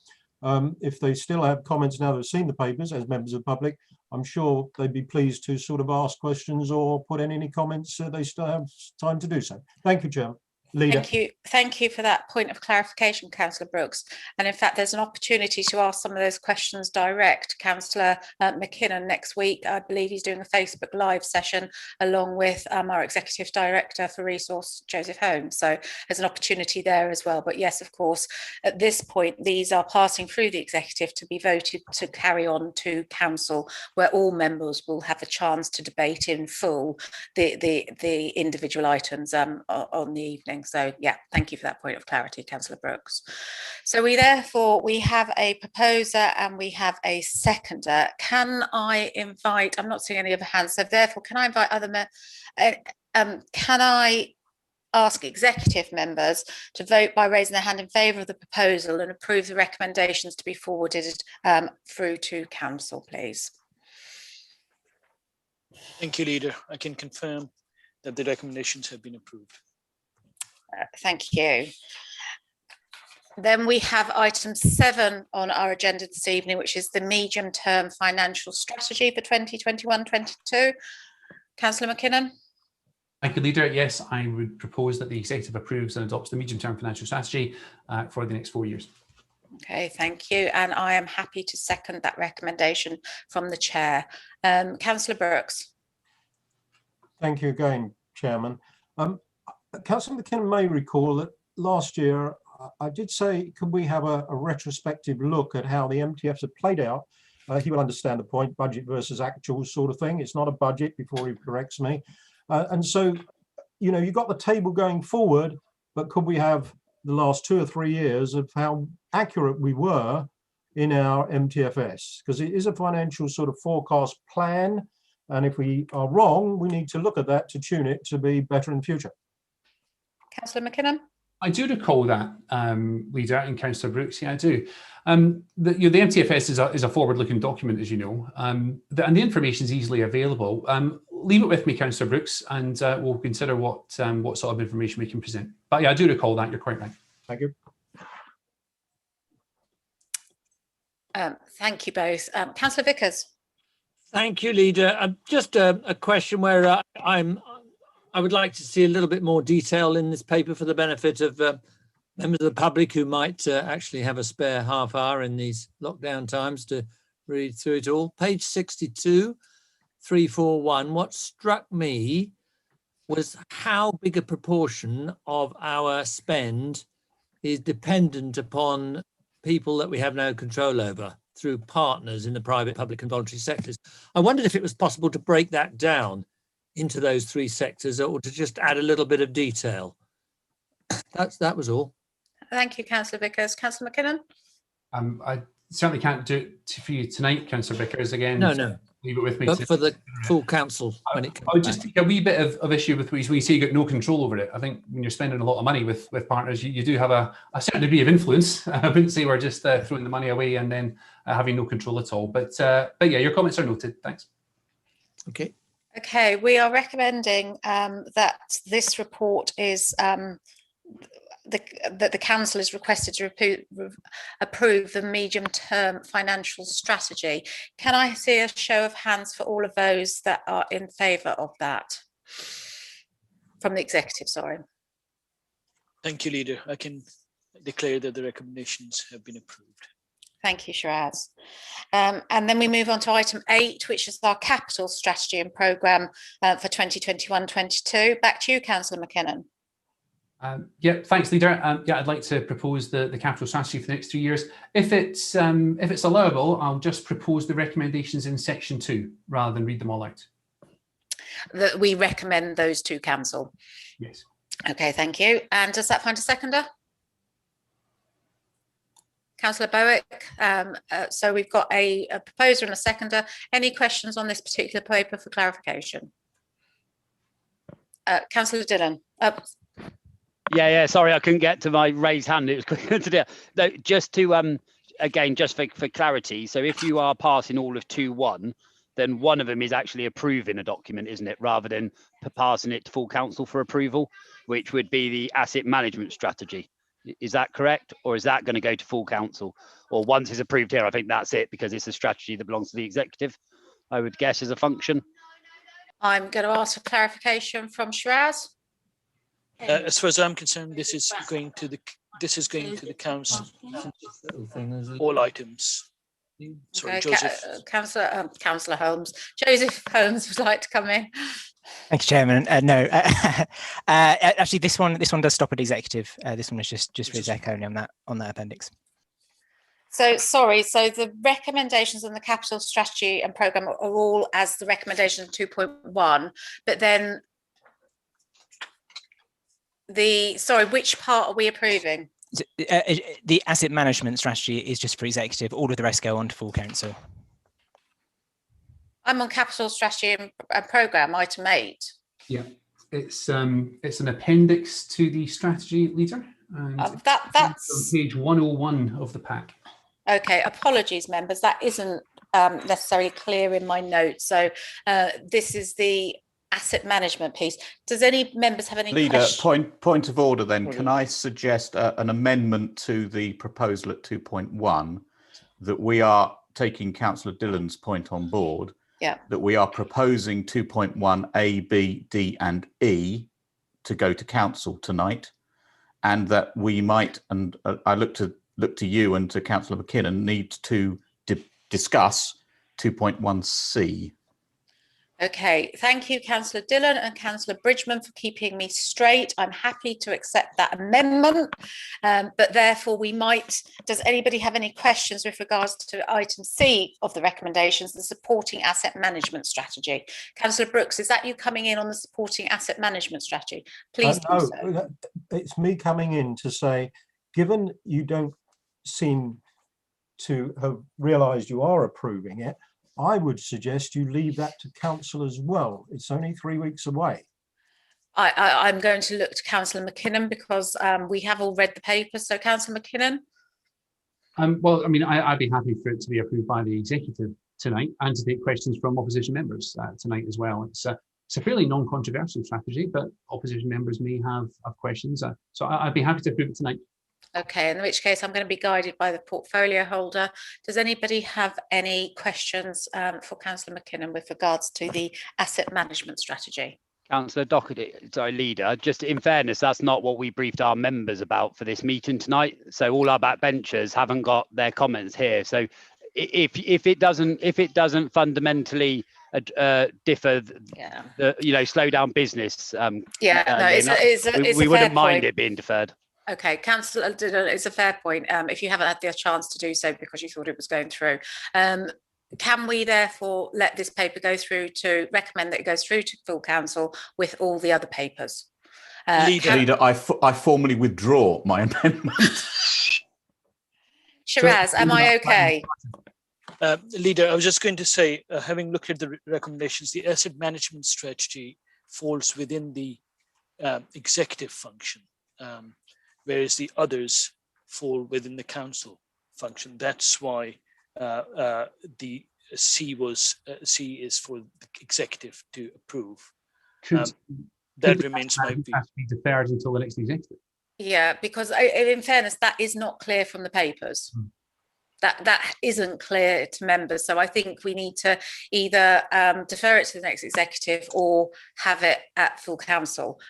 if they still have comments now that have seen the papers as members of the public, I'm sure they'd be pleased to sort of ask questions or put in any comments so they still have time to do so. Thank you, Chair. Leader. Thank you for that point of clarification, Councillor Brooks. And in fact, there's an opportunity to ask some of those questions direct. Councillor McKinnon next week, I believe he's doing a Facebook Live session along with our Executive Director for Resource, Joseph Holmes. So there's an opportunity there as well. But yes, of course, at this point, these are passing through the Executive to be voted to carry on to Council, where all members will have a chance to debate in full the individual items on the evening. So yeah, thank you for that point of clarity, Councillor Brooks. So we have a proposer and we have a seconder. Can I invite, I'm not seeing any other hands, so therefore can I invite other can I ask Executive members to vote by raising their hand in favour of the proposal and approve the recommendations to be forwarded through to Council, please? Thank you, Leader. I can confirm that the recommendations have been approved. Thank you. Then we have item 7 on our agenda this evening, which is the medium-term financial strategy for 2021-22. Councillor McKinnon. Thank you, Leader. Yes, I would propose that the Executive approves and adopts the medium-term financial strategy for the next 4 years. Okay, thank you. And I am happy to second that recommendation from the Chair. Councillor Brooks. Thank you again, Chairman. Councillor McKinnon may recall that last year I did say, could we have a retrospective look at how the MTFs have played out? He will understand the point, budget versus actual sort of thing. It's not a budget, before he corrects me. And so, you know, you've got the table going forward, but could we have the last 2 or 3 years of how accurate we were in our MTFS? Because it is a financial sort of forecast plan. And if we are wrong, we need to look at that to tune it to be better in future. Councillor McKinnon. I do recall that, Leader, and Councillor Brooks. Yeah, I do. The MTFS is a forward-looking document, as you know, and the information is easily available. Leave it with me, Councillor Brooks, and we'll consider what sort of information we can present. But yeah, I do recall that. You're quite right. Thank you. Thank you both. Councillor Vickers. Thank you, Leader. Just a question where I would like to see a little bit more detail in this paper for the benefit of members of the public who might actually have a spare half hour in these lockdown times to read through it all. Page 62, 341. What struck me was how big a proportion of our spend is dependent upon people that we have no control over through partners in the private, public and voluntary sectors. I wondered if it was possible to break that down into those three sectors or to just add a little bit of detail. That was all. Thank you, Councillor Vickers. Councillor McKinnon? I certainly can't do it for you tonight, Councillor Vickers, again. No. Leave it with me. But for the full council when it comes I would just take a wee bit of issue with when you say you got no control over it. I think when you're spending a lot of money with partners, you do have a certain degree of influence. I wouldn't say we're just throwing the money away and then having no control at all. But yeah, your comments are noted. Thanks. Okay. Okay, we are recommending that this report is that the council is requested to approve the medium-term financial strategy. Can I see a show of hands for all of those that are in favour of that? From the executive, sorry. Thank you, Leader. I can declare that the recommendations have been approved. Thank you, Shiraz. And then we move on to item 8, which is our capital strategy and programme for 2021-22. Back to you, Councillor McKinnon. Yeah, thanks, Leader. Yeah, I'd like to propose the capital strategy for the next 3 years. If it's allowable, I'll just propose the recommendations in section 2 rather than read them all out. That we recommend those to council. Yes. Okay, thank you. And does that find a seconder? Councillor Bowick. So we've got a proposer and a seconder. Any questions on this particular paper for clarification? Councillor Dillon. Yeah, sorry, I couldn't get to my raised hand. It was quicker to do. No, just to, again, just for clarity. So if you are passing all of 2.1, then one of them is actually approving a document, isn't it? Rather than passing it to full council for approval, which would be the asset management strategy. Is that correct? Or is that going to go to full council? Or once it's approved here, I think that's it, because it's a strategy that belongs to the executive, I would guess, as a function. I'm going to ask for clarification from Shiraz. As far as I'm concerned, this is going to the council. All items. Sorry, Okay, Joseph. Councillor Holmes. Joseph Holmes would like to come in. Thanks, Chairman. No, actually, this one does stop at executive. This one is just for exec only on that appendix. So sorry. So the recommendations on the capital strategy and programme are all as the recommendation 2.1, but then which part are we approving? The asset management strategy is just for executive. All of the rest go on to full council. I'm on capital strategy and programme, item 8. Yeah, it's an appendix to the strategy, Leader. And that's on page 101 of the pack. Okay, apologies, members. That isn't necessarily clear in my notes. So this is the asset management piece. Does any members have any Leader, questions? point of order then. Can I suggest an amendment to the proposal at 2.1 that we are taking Councillor Dillon's point on board? Yeah. That we are proposing 2.1 A, B, D and E to go to council tonight, and that we might, and I look to you and to Councillor McKinnon, need to discuss 2.1C. Okay, thank you, Councillor Dillon and Councillor Bridgman, for keeping me straight. I'm happy to accept that amendment, but therefore does anybody have any questions with regards to item C of the recommendations, the supporting asset management strategy? Councillor Brooks, is that you coming in on the supporting asset management strategy? Please do so. No, it's me coming in to say, given you don't seem to have realised you are approving it, I would suggest you leave that to council as well. It's only 3 weeks away. I'm going to look to Councillor McKinnon because we have all read the paper. So Councillor McKinnon? Well, I mean, I'd be happy for it to be approved by the executive tonight and to take questions from opposition members tonight as well. It's a fairly non-controversial strategy, but opposition members may have questions. So I'd be happy to approve it tonight. Okay, in which case I'm going to be guided by the portfolio holder. Does anybody have any questions for Councillor McKinnon with regards to the asset management strategy? Councillor Doherty, sorry, Leader, just in fairness, that's not what we briefed our members about for this meeting tonight. So all our backbenchers haven't got their comments here. So if it doesn't fundamentally differ, slow down business. We wouldn't mind it being deferred. Okay, Councillor, it's a fair point. If you haven't had the chance to do so because you thought it was going through, can we therefore let this paper go through to recommend that it goes through to full council with all the other papers? Leader, I formally withdraw my amendment. Shiraz, am I okay? Leader, I was just going to say, having looked at the recommendations, the asset management strategy falls within the executive function, whereas the others fall within the council function. That's why the C is for the executive to approve. That remains my view. Has to be deferred until the next executive. Yeah, because in fairness, that is not clear from the papers. That isn't clear to members. So I think we need to either defer it to the next executive or have it at full council.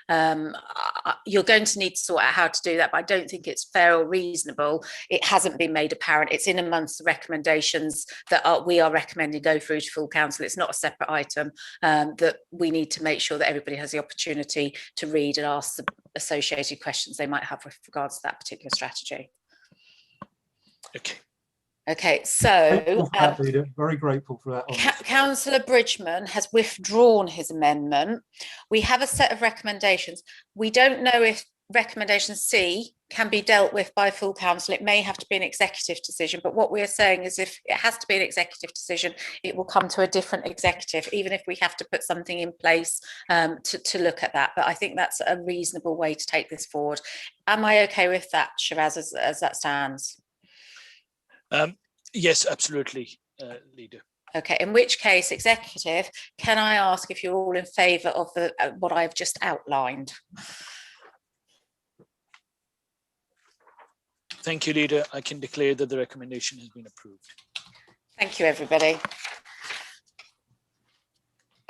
You're going to need to sort out how to do that, but I don't think it's fair or reasonable. It hasn't been made apparent. It's in amongst the recommendations that we are recommending go through to full council. It's not a separate item that we need to make sure that everybody has the opportunity to read and ask the associated questions they might have with regards to that particular strategy. Okay. Okay, so very grateful for that. Councillor Bridgman has withdrawn his amendment. We have a set of recommendations. We don't know if recommendation C can be dealt with by full council. It may have to be an executive decision, but what we're saying is if it has to be an executive decision, it will come to a different executive, even if we have to put something in place to look at that. But I think that's a reasonable way to take this forward. Am I okay with that, Shiraz, as that stands? Yes, absolutely, Leader. Okay, in which case, executive, can I ask if you're all in favour of what I've just outlined? Thank you, Leader. I can declare that the recommendation has been approved. Thank you, everybody.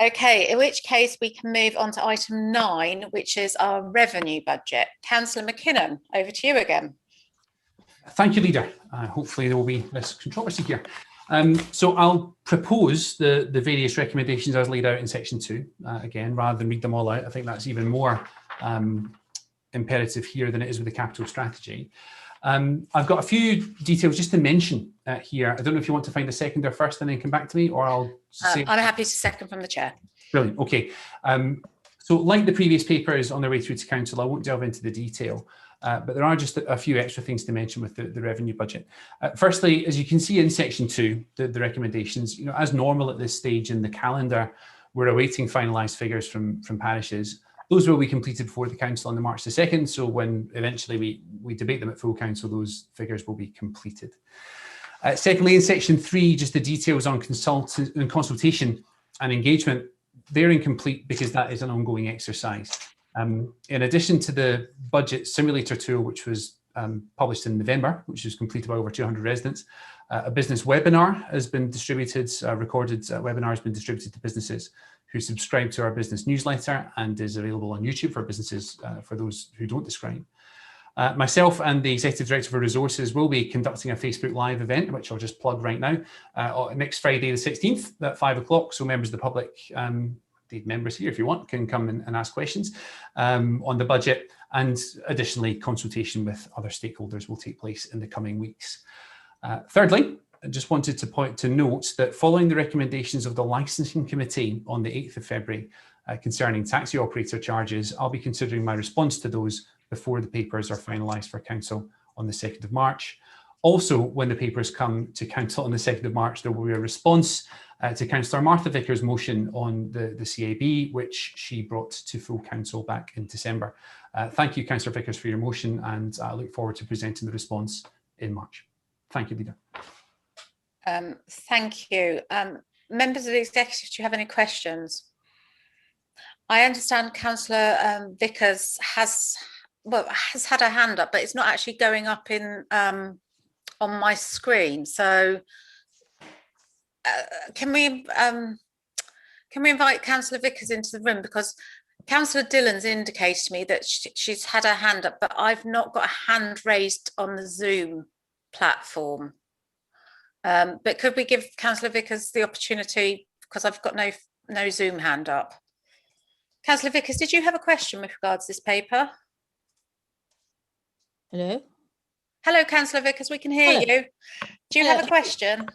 Okay, in which case we can move on to item 9, which is our revenue budget. Councillor McKinnon, over to you again. Thank you, Leader. Hopefully there will be less controversy here. So I'll propose the various recommendations as laid out in section 2, again, rather than read them all out. I think that's even more imperative here than it is with the capital strategy. I've got a few details just to mention here. I don't know if you want to find a seconder first and then come back to me, or I'll say... I'm happy to second from the chair. Brilliant, okay. So like the previous papers on their way through to council, I won't delve into the detail. But there are just a few extra things to mention with the revenue budget. Firstly, as you can see in section 2, the recommendations, as normal at this stage in the calendar, we're awaiting finalised figures from parishes. Those will be completed before the council on the March the 2nd. So when eventually we debate them at full council, those figures will be completed. Secondly, in section 3, just the details on consultation and engagement, they're incomplete because that is an ongoing exercise. In addition to the budget simulator tool, which was published in November, which was completed by over 200 residents, a business webinar has been distributed, recorded webinar has been distributed to businesses who subscribe to our business newsletter and is available on YouTube for businesses, for those who don't subscribe. Myself and the Executive Director for Resources will be conducting a Facebook Live event, which I'll just plug right now, next Friday the 16th at 5 o'clock. So members of the public, the members here, if you want, can come and ask questions on the budget, and additionally consultation with other stakeholders will take place in the coming weeks. Thirdly, I just wanted to note that following the recommendations of the licensing committee on the 8th of February concerning taxi operator charges, I'll be considering my response to those before the papers are finalised for council on the 2nd of March. Also, when the papers come to council on the 2nd of March, there will be a response to Councillor Martha Vickers' motion on the CAB, which she brought to full council back in December. Thank you, Councillor Vickers, for your motion, and I look forward to presenting the response in March. Thank you, Leader. Thank you. Members of the executive, do you have any questions? I understand Councillor Vickers has has had her hand up, but it's not actually going up in on my screen. So can we invite Councillor Vickers into the room, because Councillor Dillon's indicated to me that she's had her hand up, but I've not got a hand raised on the Zoom platform. But could we give Councillor Vickers the opportunity, because I've got no Zoom hand up. Councillor Vickers, did you have a question with regards to this paper? Hello? Hello, Councillor Vickers, we can hear you. Do you have a question?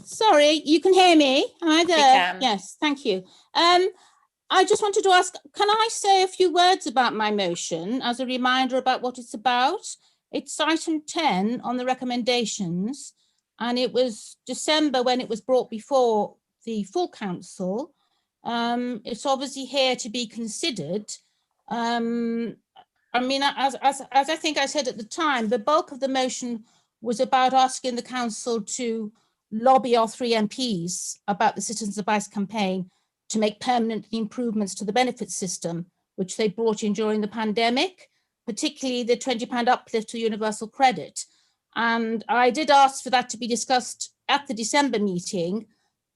Sorry, you can hear me? Am I there? We can. Yes, thank you. I just wanted to ask, can I say a few words about my motion as a reminder about what it's about? It's item 10 on the recommendations, and it was December when it was brought before the full council. It's obviously here to be considered. I mean, as I think I said at the time, the bulk of the motion was about asking the council to lobby our 3 MPs about the Citizens Advice campaign to make permanent improvements to the benefit system, which they brought in during the pandemic, particularly the £20 uplift to universal credit. And I did ask for that to be discussed at the December meeting,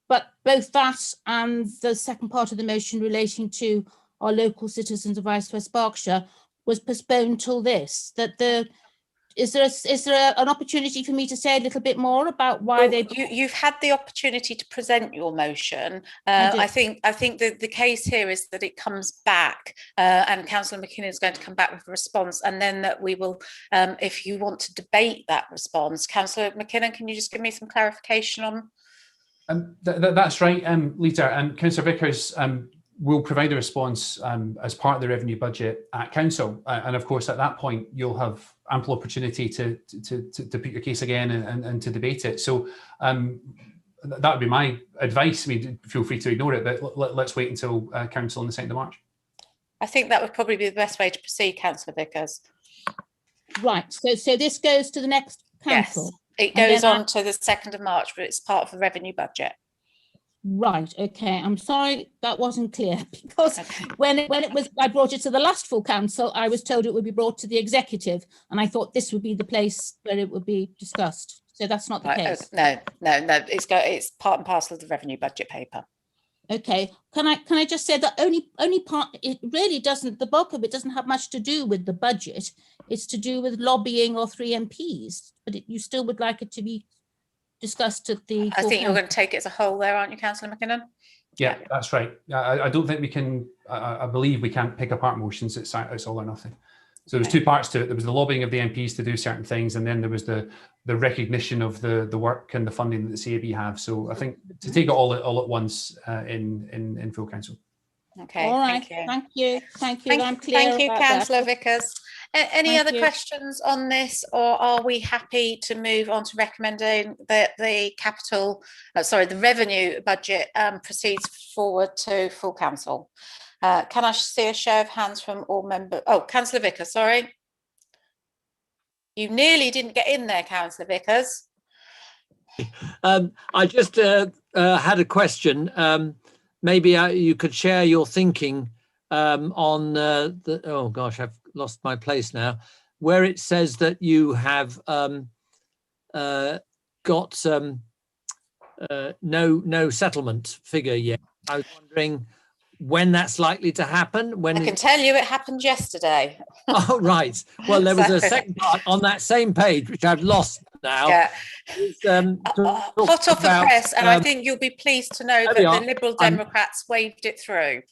but both that and the second part of the motion relating to our local Citizens Advice West Berkshire was postponed till this. Is there an opportunity for me to say a little bit more about why you've had the opportunity to present your motion. I think the case here is that it comes back, and Councillor McKinnon is going to come back with a response, and then that we will, if you want to debate that response. Councillor McKinnon, can you just give me some clarification on? That's right, Leader. And Councillor Vickers will provide a response as part of the revenue budget at council, and of course at that point you'll have ample opportunity to put your case again and to debate it. So that would be my advice. I mean, feel free to ignore it, but let's wait until council on the 2nd of March. I think that would probably be the best way to proceed, Councillor Vickers. Right. So this goes to the next council. Yes, it goes on to the 2nd of March, but it's part of the revenue budget. Right. Okay. I'm sorry that wasn't clear, because when it was, I brought it to the last full council, I was told it would be brought to the executive, and I thought this would be the place where it would be discussed. So that's not the case. No. It's part and parcel of the revenue budget paper. Okay. Can I just say that only part, it really doesn't, the bulk of it doesn't have much to do with the budget. It's to do with lobbying our 3 MPs, but you still would like it to be discussed at the. I think you're going to take it as a whole there, aren't you, Councillor McKinnon? Yeah, that's right. I don't think we can, I believe we can't pick apart motions. It's all or nothing. So there's 2 parts to it. There was the lobbying of the MPs to do certain things, and then there was the recognition of the work and the funding that the CAB have. So I think to take it all at once in full council. Okay. All right. Thank you. I'm clear. Thank you, about Councillor that. Vickers. Any Thank other you. questions on this, or are we happy to move on to recommending that the the revenue budget proceeds forward to full council? Can I see a show of hands from all members? Oh, Councillor Vickers, sorry. You nearly didn't get in there, Councillor Vickers. I just had a question. Maybe you could share your thinking on oh gosh, I've lost my place now, where it says that you have got no settlement figure yet. I was wondering when that's likely to happen. When I can tell you it happened yesterday. Oh, right. Well, there was a second part on that same page, which I've lost now. Yeah. Hot off the press, and I think you'll be pleased to know that the Liberal Democrats waved it through.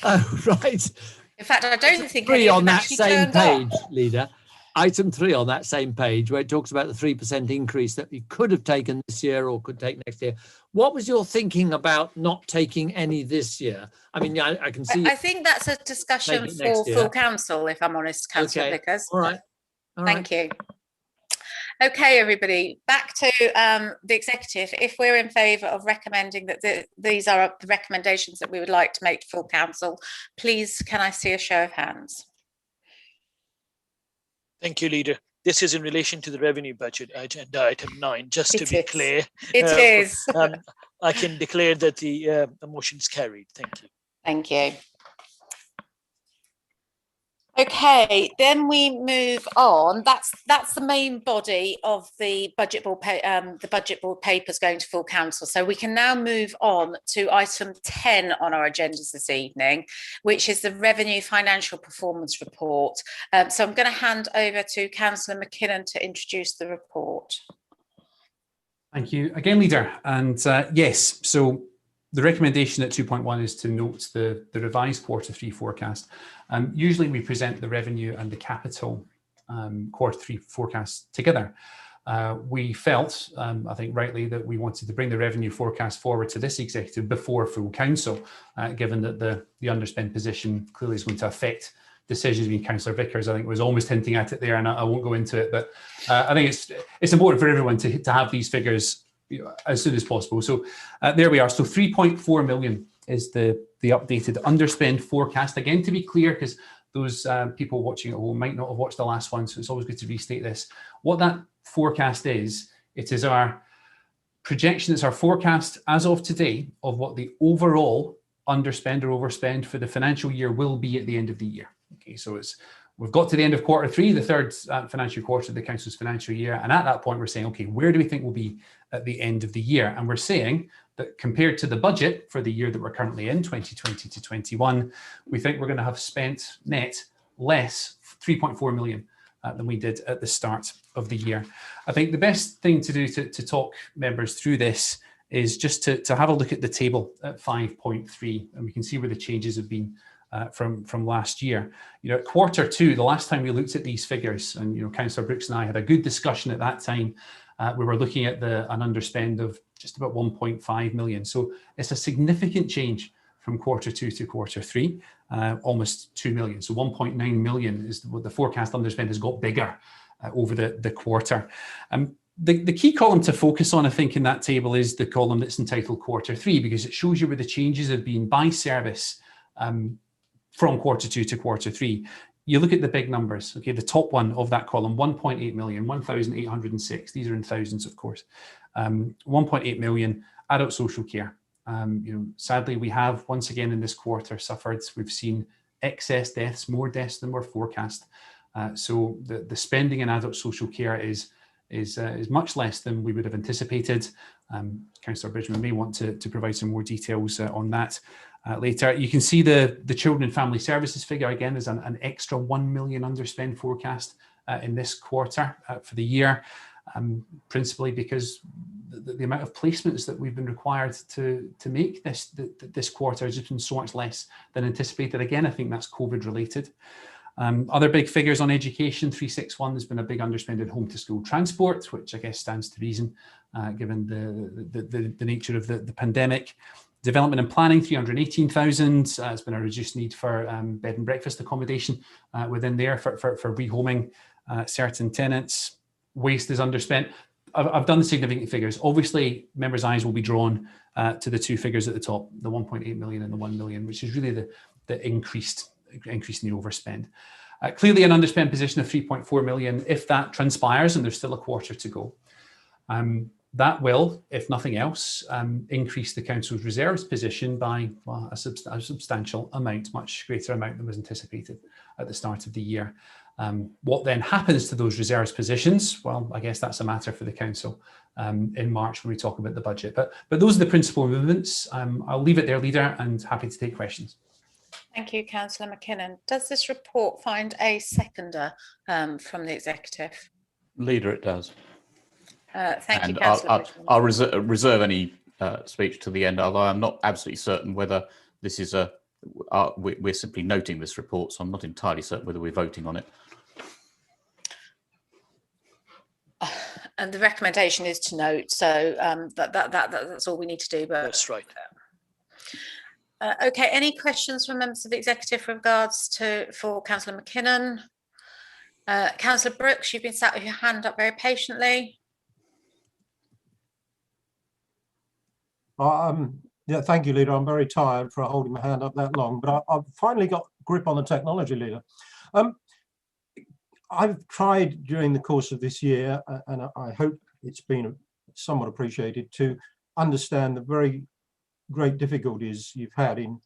Oh, right. In fact, I don't think any of on them that actually same turned up. page, Leader. Item 3 on that same page, where it talks about the 3% increase that you could have taken this year or could take next year. What was your thinking about not taking any this year? I mean, I can see. I think that's a discussion for full council, if I'm honest, Councillor Vickers. All right. Thank you. Okay, everybody, back to the executive. If we're in favour of recommending that these are the recommendations that we would like to make to full council, please can I see a show of hands? Thank you, Leader. This is in relation to the revenue budget, agenda item 9, just to be clear. It is. I can declare that the motion is carried. Thank you. Thank you. Okay, then we move on. That's the main body of the budget board papers going to full council. So we can now move on to item 10 on our agendas this evening, which is the revenue financial performance report. So I'm going to hand over to Councillor McKinnon to introduce the report. Thank you again, Leader. And yes, so the recommendation at 2.1 is to note the revised Q3 forecast. Usually we present the revenue and the capital Q3 forecast together. We felt, I think rightly, that we wanted to bring the revenue forecast forward to this executive before full council, given that the underspend position clearly is going to affect decisions between Councillor Vickers. I think was almost hinting at it there, and I won't go into it, but I think it's important for everyone to have these figures, you know, as soon as possible. So there we are. So 3.4 million is the updated underspend forecast. Again, to be clear, because those people watching at home might not have watched the last one, so it's always good to restate this. What that forecast is, it is our projection, it's our forecast as of today of what the overall underspend or overspend for the financial year will be at the end of the year. Okay, so we've got to the end of Q3, the third financial quarter of the council's financial year, and at that point we're saying, okay, where do we think we'll be at the end of the year? And we're saying that compared to the budget for the year that we're currently in, 2020 to 21, we think we're going to have spent net less 3.4 million than we did at the start of the year. I think the best thing to do to talk members through this is just to have a look at the table at 5.3, and we can see where the changes have been from last year. You know, at Q2, the last time we looked at these figures, and you know, Councillor Brooks and I had a good discussion at that time. We were looking at an underspend of just about 1.5 million. So it's a significant change from Q2 to Q3, almost 2 million. So 1.9 million is what the forecast underspend has got bigger over the quarter. The key column to focus on, I think, in that table is the column that's entitled Q3, because it shows you where the changes have been by service from Q2 to Q3. You look at the big numbers, okay, the top one of that column, 1.8 million, 1,806, these are in thousands, of course, 1.8 million adult social care. You know, sadly, we have once again in this quarter suffered, we've seen excess deaths, more deaths than were forecast. So the spending in adult social care is much less than we would have anticipated. Councillor Bridgman may want to provide some more details on that later. You can see the Children and Family Services figure. Again, there's an extra 1 million underspend forecast in this quarter for the year, principally because the amount of placements that we've been required to make this quarter has just been so much less than anticipated. Again, I think that's COVID related. Other big figures on education, 361, there's been a big underspend in home to school transport, which I guess stands to reason given the nature of the pandemic. Development and planning, 318,000. It's been a reduced need for bed and breakfast accommodation within there for rehoming certain tenants. Waste is underspent. I've done the significant figures. Obviously, members' eyes will be drawn to the two figures at the top, the 1.8 million and the 1 million, which is really the increase in the overspend. Clearly an underspend position of 3.4 million. If that transpires, and there's still a quarter to go, that will, if nothing else, increase the council's reserves position by a substantial amount, much greater amount than was anticipated at the start of the year. What then happens to those reserves positions? Well, I guess that's a matter for the council in March when we talk about the budget. But those are the principal movements. I'll leave it there, Leader, and happy to take questions. Thank you, Councillor McKinnon. Does this report find a seconder from the executive? Leader, it does. Thank you, Councillor. I'll reserve any speech to the end, although I'm not absolutely certain whether this is we're simply noting this report, so I'm not entirely certain whether we're voting on it. And the recommendation is to note, so that's all we need to do. But that's right. Okay, any questions from members of the executive with regards for Councillor McKinnon? Councillor Brooks, you've been sat with your hand up very patiently. Yeah, thank you, Leader. I'm very tired for holding my hand up that long, but I've finally got grip on the technology, Leader. I've tried during the course of this year, and I hope it's been somewhat appreciated, to understand the very great difficulties you've had in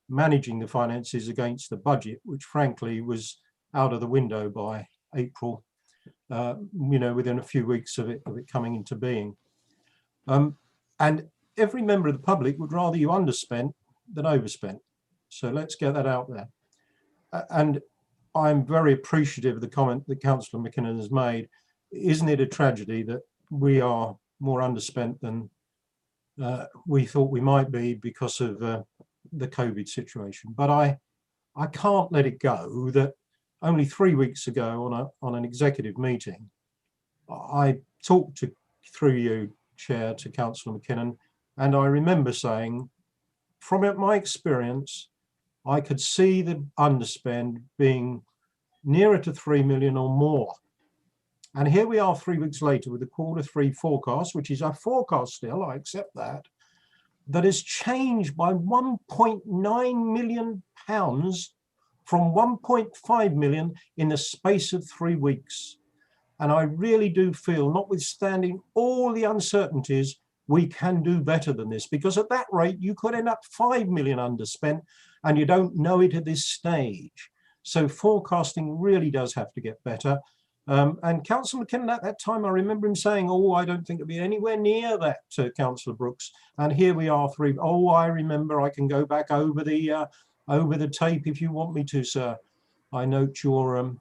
managing the finances against the budget, which frankly was out of the window by April, you know, within a few weeks of it coming into being. And every member of the public would rather you underspent than overspent. So let's get that out there. And I'm very appreciative of the comment that Councillor McKinnon has made. Isn't it a tragedy that we are more underspent than we thought we might be because of the COVID situation? But I can't let it go that only 3 weeks ago on an executive meeting, I talked through you, Chair, to Councillor McKinnon, and I remember saying, from my experience, I could see the underspend being nearer to 3 million or more. And here we are 3 weeks later with the Q3 forecast, which is our forecast still, I accept that has changed by £1.9 million from 1.5 million in the space of 3 weeks. And I really do feel, notwithstanding all the uncertainties, we can do better than this, because at that rate, you could end up 5 million underspent and you don't know it at this stage. So forecasting really does have to get better. And Councillor McKinnon at that time, I remember him saying, oh, I don't think it'll be anywhere near that, Councillor Brooks. And here we are I remember, I can go back over the tape if you want me to, sir. I note your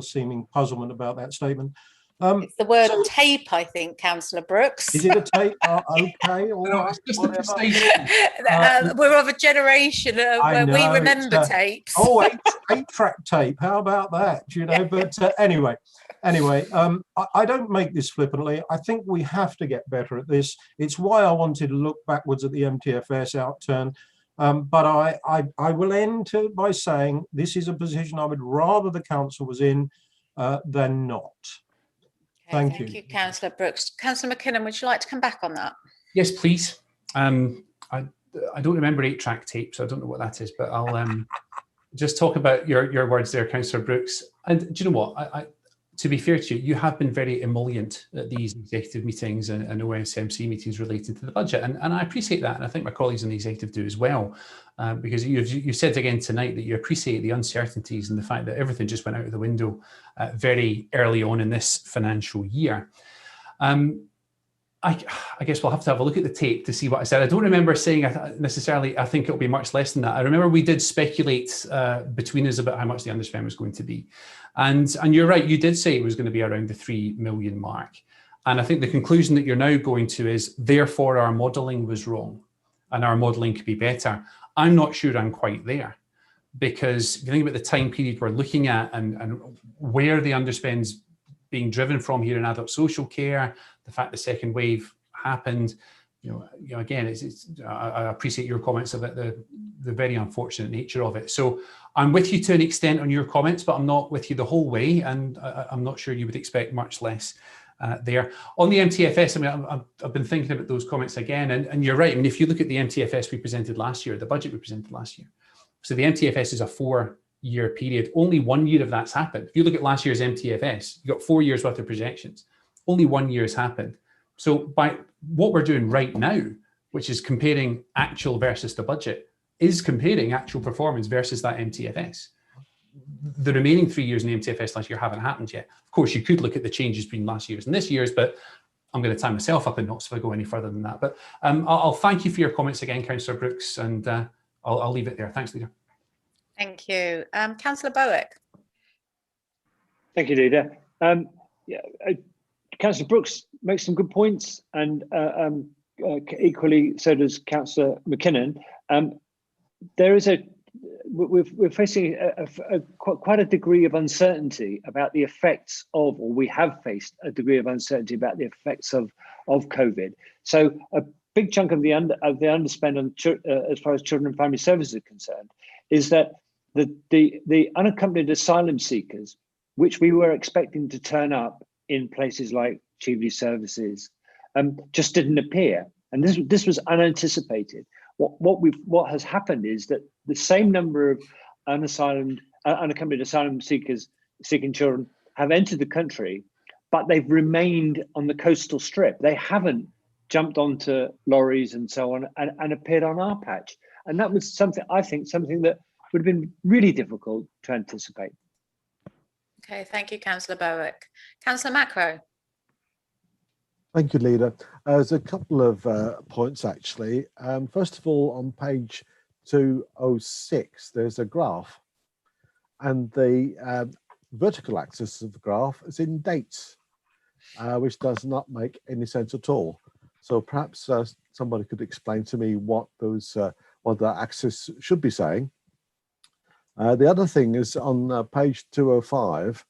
seeming puzzlement about that statement. It's the word tape, I think, Councillor Brooks. Is it a tape? Okay, all right, whatever. We're of a generation where we remember tapes. Oh, eight-track tape. How about that? You know, but anyway, I don't make this flippantly. I think we have to get better at this. It's why I wanted to look backwards at the MTFS outturn. But I will end by saying this is a position I would rather the council was in than not. Okay, thank you, Councillor Brooks. Councillor McKinnon, would you like to come back on that? Yes, please. I don't remember 8-track tape, so I don't know what that is, but I'll just talk about your words there, Councillor Brooks. And do you know what? To be fair to you, you have been very emollient at these executive meetings and OSMC meetings relating to the budget. And I appreciate that. And I think my colleagues in the executive do as well, because you said again tonight that you appreciate the uncertainties and the fact that everything just went out of the window very early on in this financial year. I guess we'll have to have a look at the tape to see what I said. I don't remember saying necessarily, I think it'll be much less than that. I remember we did speculate between us about how much the underspend was going to be. And you're right, you did say it was going to be around the 3 million mark. And I think the conclusion that you're now going to is, therefore, our modelling was wrong and our modelling could be better. I'm not sure I'm quite there, because if you think about the time period we're looking at and where the underspend's being driven from here in adult social care, the fact the second wave happened, again, I appreciate your comments about the very unfortunate nature of it. So I'm with you to an extent on your comments, but I'm not with you the whole way, and I'm not sure you would expect much less there. On the MTFS, I mean, I've been thinking about those comments again, and you're right. I mean, if you look at the MTFS we presented last year, the budget we presented last year, so the MTFS is a 4-year period. Only 1 year of that's happened. If you look at last year's MTFS, you got 4 years worth of projections. Only 1 year has happened. So by what we're doing right now, which is comparing actual versus the budget, is comparing actual performance versus that MTFS. The remaining 3 years in the MTFS last year haven't happened yet. Of course, you could look at the changes between last year's and this year's, but I'm going to tie myself up in knots if I go any further than that. But I'll thank you for your comments again, Councillor Brooks, and I'll leave it there. Thanks, Leader. Thank you. Councillor Bowick. Thank you, Leader. Councillor Brooks makes some good points, and equally so does Councillor McKinnon. We're facing quite a degree of uncertainty about the effects of, or we have faced a degree of uncertainty about the effects of COVID. So a big chunk of the underspend on as far as children and family services are concerned is that the unaccompanied asylum seekers, which we were expecting to turn up in places like Chivy services, just didn't appear, and this was unanticipated. What has happened is that the same number of unaccompanied asylum seekers seeking children have entered the country, but they've remained on the coastal strip. They haven't jumped onto lorries and so on and appeared on our patch, and that was something that would have been really difficult to anticipate. Okay, thank you, Councillor Bowick. Councillor Macro. Thank you, Leader. There's a couple of points, actually. First of all, on page 206, there's a graph, and the vertical axis of the graph is in dates, which does not make any sense at all. So perhaps somebody could explain to me what what that axis should be saying. The other thing is on page 205,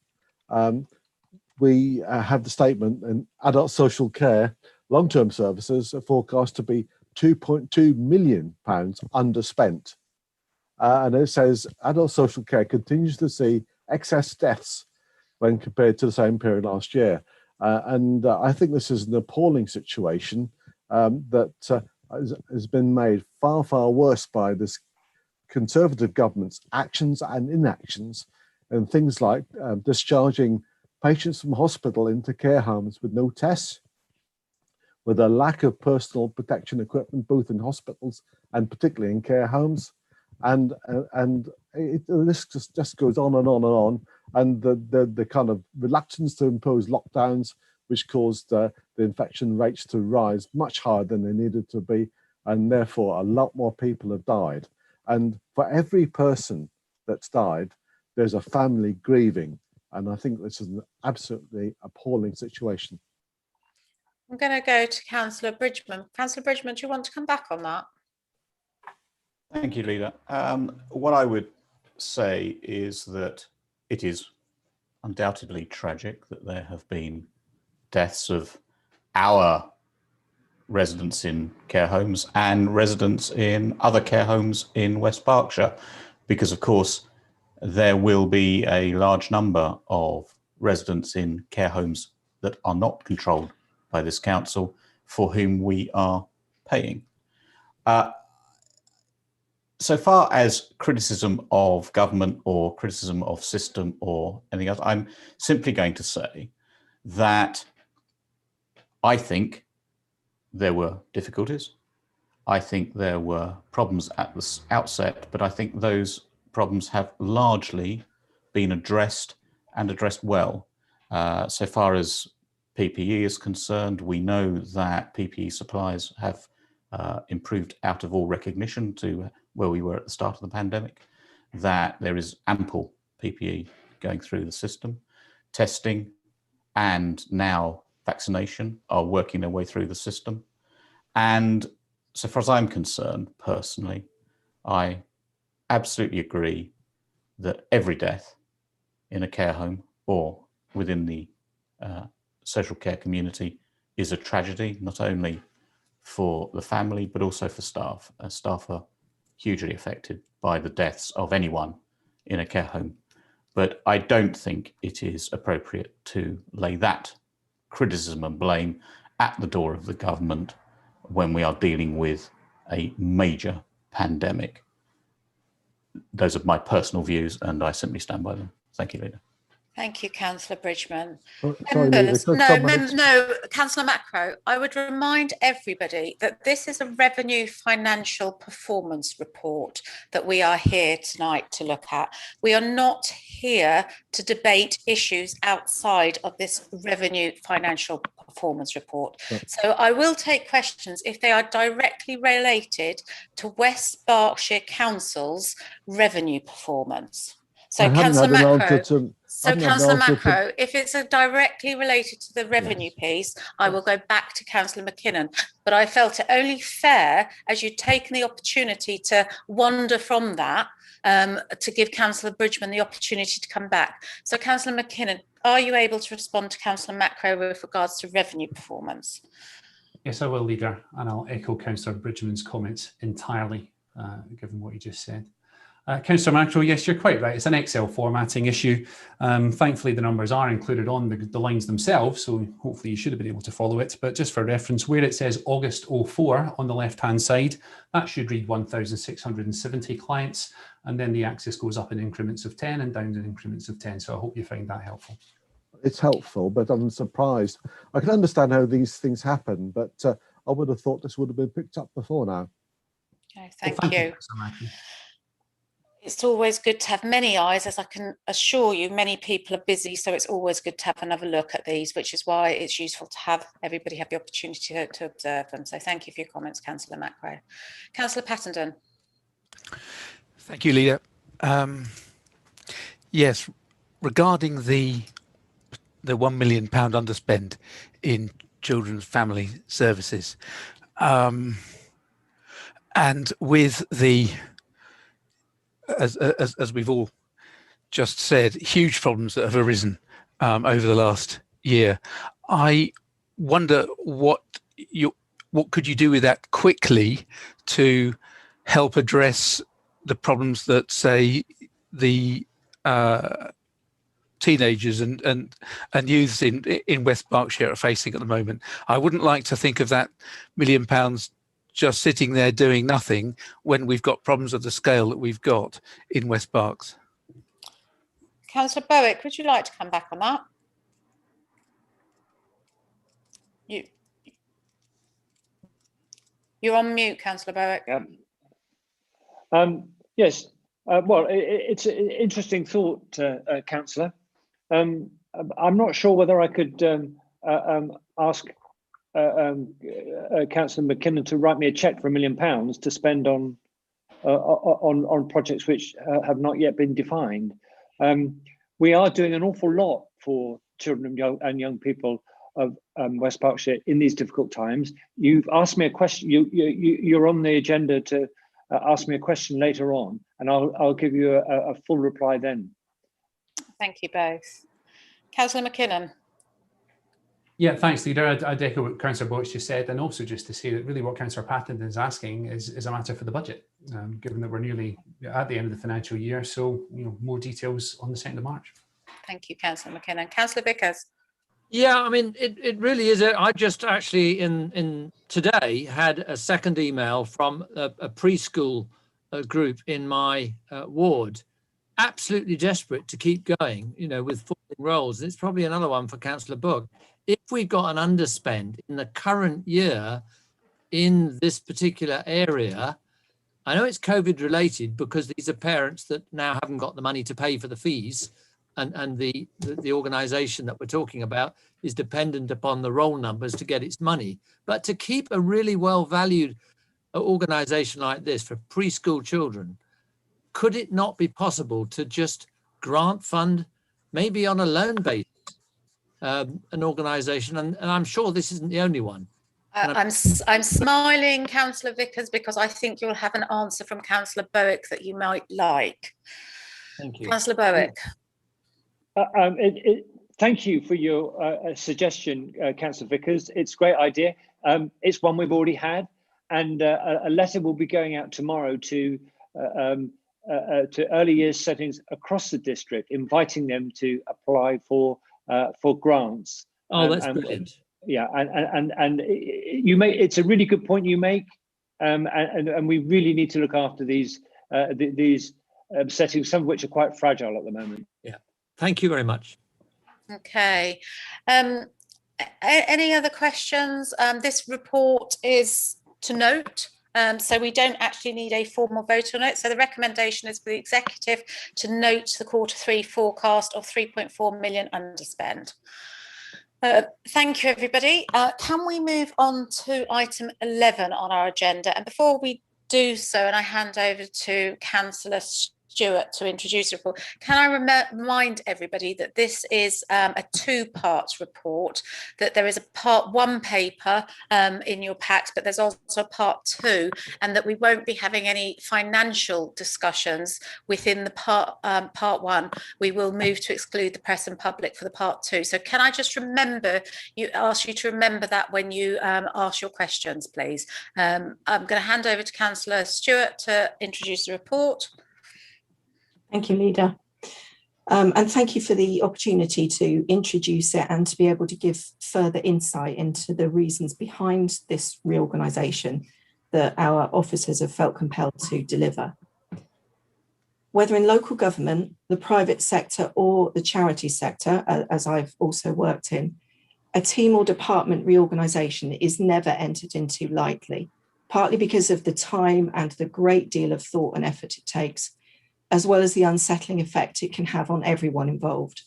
we have the statement in adult social care long-term services are forecast to be £2.2 million underspent. And it says adult social care continues to see excess deaths when compared to the same period last year. And I think this is an appalling situation that has been made far, far worse by this Conservative government's actions and inactions, and things like discharging patients from hospital into care homes with no tests, with a lack of personal protection equipment, both in hospitals and particularly in care homes. And the list just goes on and on and on. And the kind of reluctance to impose lockdowns, which caused the infection rates to rise much higher than they needed to be. And therefore, a lot more people have died. And for every person that's died, there's a family grieving. And I think this is an absolutely appalling situation. I'm going to go to Councillor Bridgman. Councillor Bridgman, do you want to come back on that? Thank you, Leader. What I would say is that it is undoubtedly tragic that there have been deaths of our residents in care homes and residents in other care homes in West Berkshire, because of course there will be a large number of residents in care homes that are not controlled by this council for whom we are paying. So far as criticism of government or criticism of system or anything else, I'm simply going to say that I think there were difficulties. I think there were problems at the outset, but I think those problems have largely been addressed and addressed well. So far as PPE is concerned, we know that PPE supplies have improved out of all recognition to where we were at the start of the pandemic, that there is ample PPE going through the system. Testing and now vaccination are working their way through the system. And so far as I'm concerned, personally, I absolutely agree that every death in a care home or within the social care community is a tragedy, not only for the family, but also for staff. Staff are hugely affected by the deaths of anyone in a care home. But I don't think it is appropriate to lay that criticism and blame at the door of the government when we are dealing with a major pandemic. Those are my personal views and I simply stand by them. Thank you, Leader. Thank you, Councillor Bridgman. Sorry, Members, Leader, no, Councillor Macro, I would remind everybody that this is a revenue financial performance report that we are here tonight to look at. We are not here to debate issues outside of this revenue financial performance report. So I will take questions if they are directly related to West Berkshire Council's revenue performance. So Councillor Macro, if it's directly related to the revenue piece, I will go back to Councillor McKinnon. But I felt it only fair, as you'd taken the opportunity to wander from that, to give Councillor Bridgman the opportunity to come back. So Councillor McKinnon, are you able to respond to Councillor Macro with regards to revenue performance? Yes, I will, Leader, and I'll echo Councillor Bridgman's comments entirely, given what you just said. Councillor Macro, yes, you're quite right. It's an Excel formatting issue. Thankfully, the numbers are included on the lines themselves, so hopefully you should have been able to follow it. But just for reference, where it says August 04 on the left-hand side, that should read 1,670 clients, and then the axis goes up in increments of 10 and down in increments of 10. So I hope you find that helpful. It's helpful, but I'm surprised. I can understand how these things happen, but I would have thought this would have been picked up before now. Okay, thank you. It's always good to have many eyes, as I can assure you, many people are busy, so it's always good to have another look at these, which is why it's useful to have everybody have the opportunity to observe them. So thank you for your comments, Councillor Macrae. Councillor Pattenden. Thank you, Leader. Yes, regarding the £1 million underspend in children's family services, and with the, as we've all just said, huge problems that have arisen over the last year, I wonder what could you do with that quickly to help address the problems that, say, the teenagers and youths in West Berkshire are facing at the moment. I wouldn't like to think of that £1 million just sitting there doing nothing when we've got problems of the scale that we've got in West Berks. Councillor Bowick, would you like to come back on that? You're on mute, Councillor Bowick. Yes, well, it's an interesting thought, Councillor. I'm not sure whether I could ask Councillor McKinnon to write me a cheque for £1 million to spend on projects which have not yet been defined. We are doing an awful lot for children and young people of West Berkshire in these difficult times. You've asked me a question. You're on the agenda to ask me a question later on, and I'll give you a full reply then. Thank you both. Councillor McKinnon. Yeah, thanks, Leader. I'd echo what Councillor Bowick just said, and also just to say that really what Councillor Pattenden is asking is a matter for the budget, given that we're nearly at the end of the financial year. So, more details on the 2nd of March. Thank you, Councillor McKinnon. Councillor Vickers. Yeah, I mean, it really is. I just actually in today had a second email from a preschool group in my ward, absolutely desperate to keep going, with falling roles. It's probably another one for Councillor Book. If we've got an underspend in the current year in this particular area, I know it's COVID related because these are parents that now haven't got the money to pay for the fees, and the organisation that we're talking about is dependent upon the roll numbers to get its money. But to keep a really well-valued organisation like this for preschool children, could it not be possible to just grant fund, maybe on a loan basis, an organisation? And I'm sure this isn't the only one. I'm smiling, Councillor Vickers, because I think you'll have an answer from Councillor Bowick that you might like. Thank you. Councillor Bowick. Thank you for your suggestion, Councillor Vickers. It's a great idea. It's one we've already had, and a letter will be going out tomorrow to early years settings across the district, inviting them to apply for grants. Oh, that's brilliant. Yeah, and you make, it's a really good point you make, and we really need to look after these settings, some of which are quite fragile at the moment. Yeah. Thank you very much. Okay. Any other questions? This report is to note, so we don't actually need a formal vote on it. So the recommendation is for the executive to note the Q3 forecast of 3.4 million underspend. Thank you, everybody. Can we move on to item 11 on our agenda? And before we do so, and I hand over to Councillor Stewart to introduce the report, can I remind everybody that this is a two-part report, that there is a part one paper in your packs, but there's also a part two, and that we won't be having any financial discussions within the part one. We will move to exclude the press and public for the part two. So can I just ask you to remember that when you ask your questions, please. I'm going to hand over to Councillor Stewart to introduce the report. Thank you, Leader. And thank you for the opportunity to introduce it and to be able to give further insight into the reasons behind this reorganisation that our officers have felt compelled to deliver. Whether in local government, the private sector or the charity sector, as I've also worked in, a team or department reorganisation is never entered into lightly, partly because of the time and the great deal of thought and effort it takes, as well as the unsettling effect it can have on everyone involved.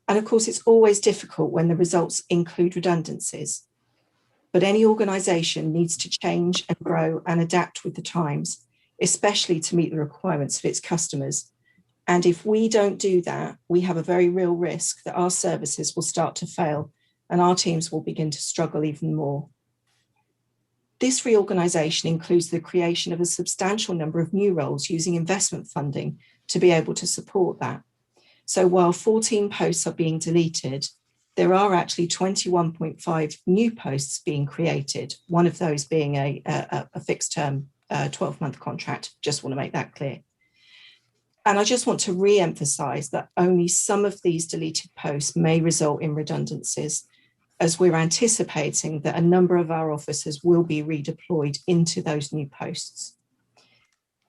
And of course, it's always difficult when the results include redundancies, but any organisation needs to change and grow and adapt with the times, especially to meet the requirements of its customers. And if we don't do that, we have a very real risk that our services will start to fail and our teams will begin to struggle even more. This reorganisation includes the creation of a substantial number of new roles using investment funding to be able to support that. So while 14 posts are being deleted, there are actually 21.5 new posts being created, one of those being a fixed term 12-month contract. Just want to make that clear. And I just want to re-emphasise that only some of these deleted posts may result in redundancies, as we're anticipating that a number of our officers will be redeployed into those new posts.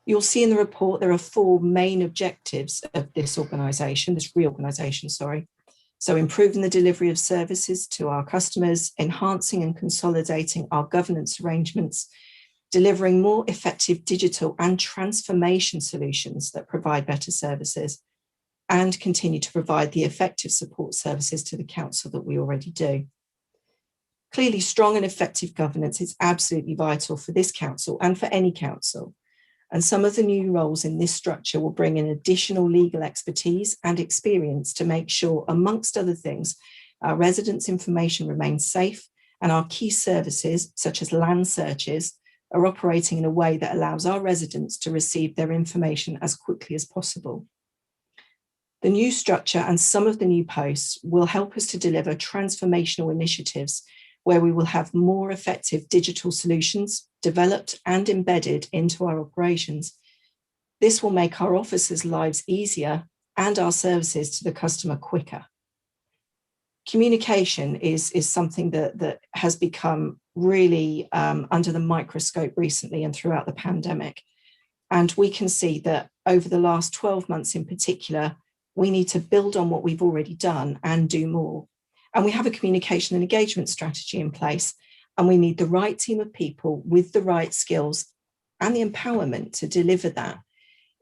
You'll see in the report there are 4 main objectives of this reorganisation. So improving the delivery of services to our customers, enhancing and consolidating our governance arrangements, delivering more effective digital and transformation solutions that provide better services, and continue to provide the effective support services to the council that we already do. Clearly, strong and effective governance is absolutely vital for this council and for any council. And some of the new roles in this structure will bring in additional legal expertise and experience to make sure, amongst other things, our residents' information remains safe and our key services, such as land searches, are operating in a way that allows our residents to receive their information as quickly as possible. The new structure and some of the new posts will help us to deliver transformational initiatives where we will have more effective digital solutions developed and embedded into our operations. This will make our officers' lives easier and our services to the customer quicker. Communication is something that has become really under the microscope recently and throughout the pandemic. And we can see that over the last 12 months in particular, we need to build on what we've already done and do more. And we have a communication and engagement strategy in place, and we need the right team of people with the right skills and the empowerment to deliver that,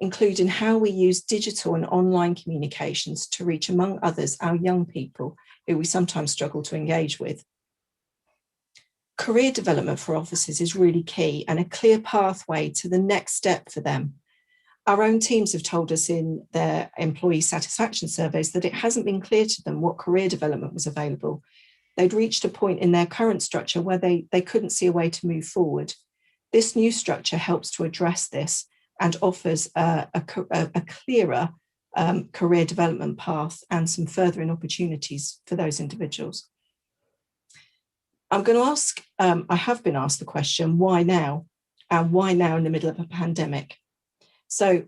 including how we use digital and online communications to reach, among others, our young people who we sometimes struggle to engage with. Career development for officers is really key and a clear pathway to the next step for them. Our own teams have told us in their employee satisfaction surveys that it hasn't been clear to them what career development was available. They'd reached a point in their current structure where they couldn't see a way to move forward. This new structure helps to address this and offers a clearer career development path and some furthering opportunities for those individuals. I'm going to ask, I have been asked the question, why now? And why now in the middle of a pandemic? So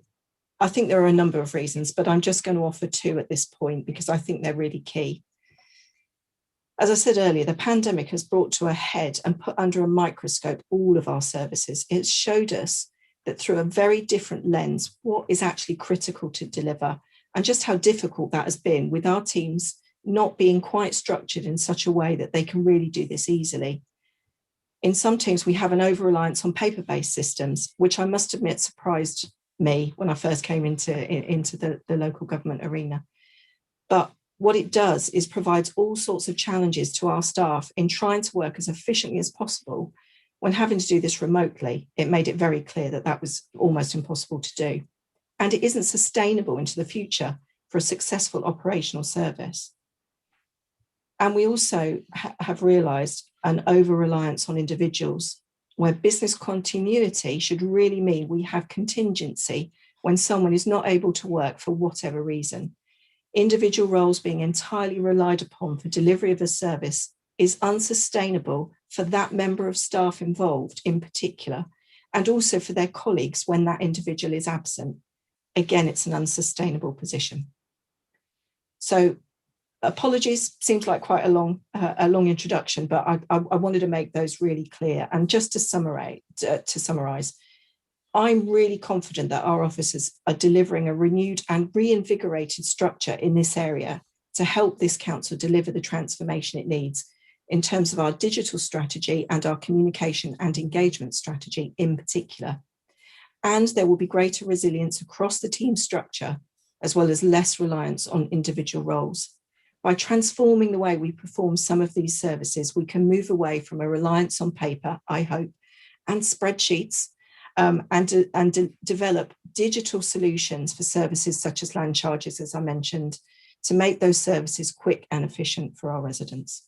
I think there are a number of reasons, but I'm just going to offer 2 at this point because I think they're really key. As I said earlier, the pandemic has brought to a head and put under a microscope all of our services. It's showed us that through a very different lens, what is actually critical to deliver and just how difficult that has been with our teams not being quite structured in such a way that they can really do this easily. In some teams, we have an over-reliance on paper-based systems, which I must admit surprised me when I first came into the local government arena. But what it does is provides all sorts of challenges to our staff in trying to work as efficiently as possible. When having to do this remotely, it made it very clear that that was almost impossible to do. And it isn't sustainable into the future for a successful operational service. And we also have realised an over-reliance on individuals, where business continuity should really mean we have contingency when someone is not able to work for whatever reason. Individual roles being entirely relied upon for delivery of a service is unsustainable for that member of staff involved in particular, and also for their colleagues when that individual is absent. Again, it's an unsustainable position. So apologies, seems like quite a long introduction, but I wanted to make those really clear. And just to summarize, I'm really confident that our officers are delivering a renewed and reinvigorated structure in this area to help this council deliver the transformation it needs in terms of our digital strategy and our communication and engagement strategy in particular. and there will be greater resilience across the team structure, as well as less reliance on individual roles. By transforming the way we perform some of these services, we can move away from a reliance on paper, I hope, and spreadsheets, and develop digital solutions for services such as land charges, as I mentioned, to make those services quick and efficient for our residents.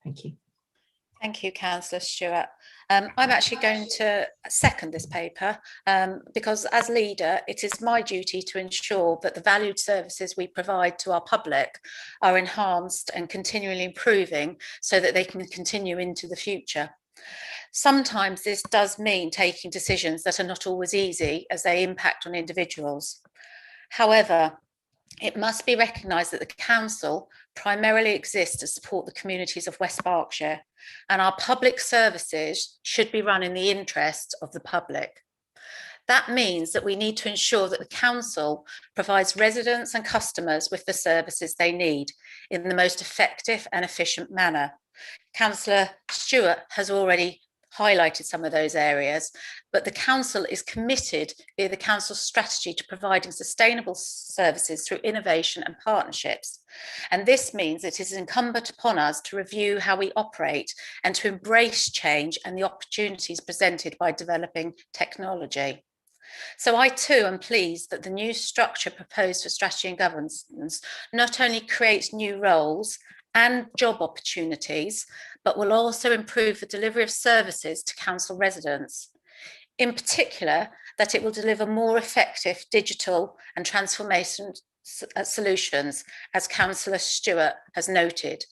Thank you. Thank you, Councillor Stewart. I'm actually going to second this paper because as leader, it is my duty to ensure that the valued services we provide to our public are enhanced and continually improving so that they can continue into the future. Sometimes this does mean taking decisions that are not always easy as they impact on individuals. However, it must be recognised that the Council primarily exists to support the communities of West Berkshire, and our public services should be run in the interest of the public. That means that we need to ensure that the Council provides residents and customers with the services they need in the most effective and efficient manner. Councillor Stewart has already highlighted some of those areas, but the Council is committed via the Council's strategy to providing sustainable services through innovation and partnerships. And this means it is incumbent upon us to review how we operate and to embrace change and the opportunities presented by developing technology. So I too am pleased that the new structure proposed for strategy and governance not only creates new roles and job opportunities, but will also improve the delivery of services to council residents. In particular, that it will deliver more effective digital and transformation solutions, as Councillor Stewart has noted,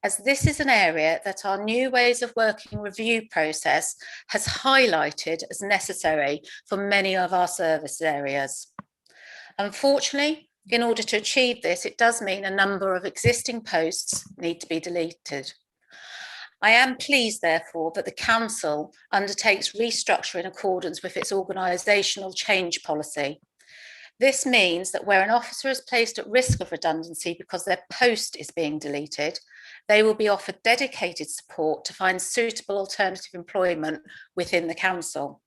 as this is an area that our new ways of working review process has highlighted as necessary for many of our service areas. Unfortunately, in order to achieve this, it does mean a number of existing posts need to be deleted. I am pleased, therefore, that the Council undertakes restructure in accordance with its organisational change policy. This means that where an officer is placed at risk of redundancy because their post is being deleted, they will be offered dedicated support to find suitable alternative employment within the Council.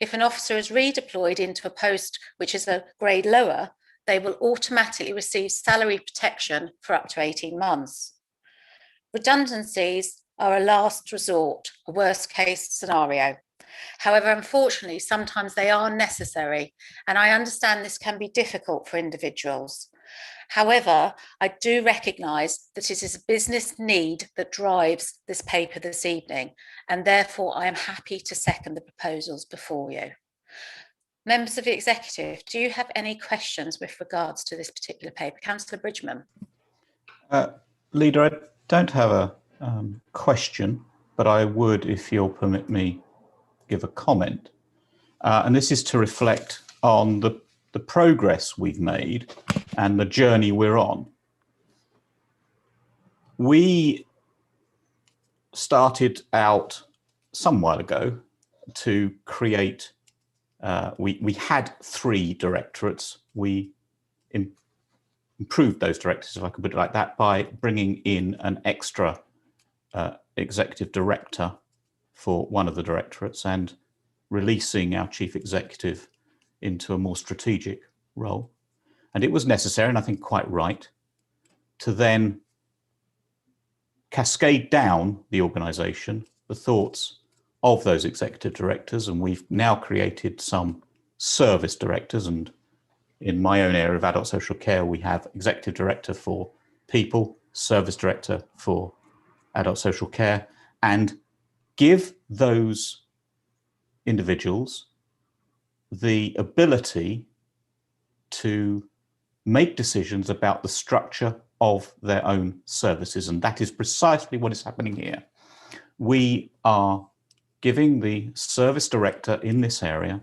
If an officer is redeployed into a post which is a grade lower, they will automatically receive salary protection for up to 18 months. Redundancies are a last resort, a worst case scenario. However, unfortunately, sometimes they are necessary, and I understand this can be difficult for individuals. However, I do recognise that it is a business need that drives this paper this evening, and therefore I am happy to second the proposals before you. Members of the Executive, do you have any questions with regards to this particular paper? Councillor Bridgman. Leader, I don't have a question, but I would, if you'll permit me, give a comment. And this is to reflect on the progress we've made and the journey we're on. We started out some while ago to create, we had 3 directorates. We improved those directorates, if I could put it like that, by bringing in an extra executive director for one of the directorates and releasing our chief executive into a more strategic role. And it was necessary, and I think quite right, to then cascade down the organisation the thoughts of those executive directors, and we've now created some service directors. And in my own area of adult social care, we have executive director for people, service director for adult social care, and give those individuals the ability to make decisions about the structure of their own services. And that is precisely what is happening here. We are giving the service director in this area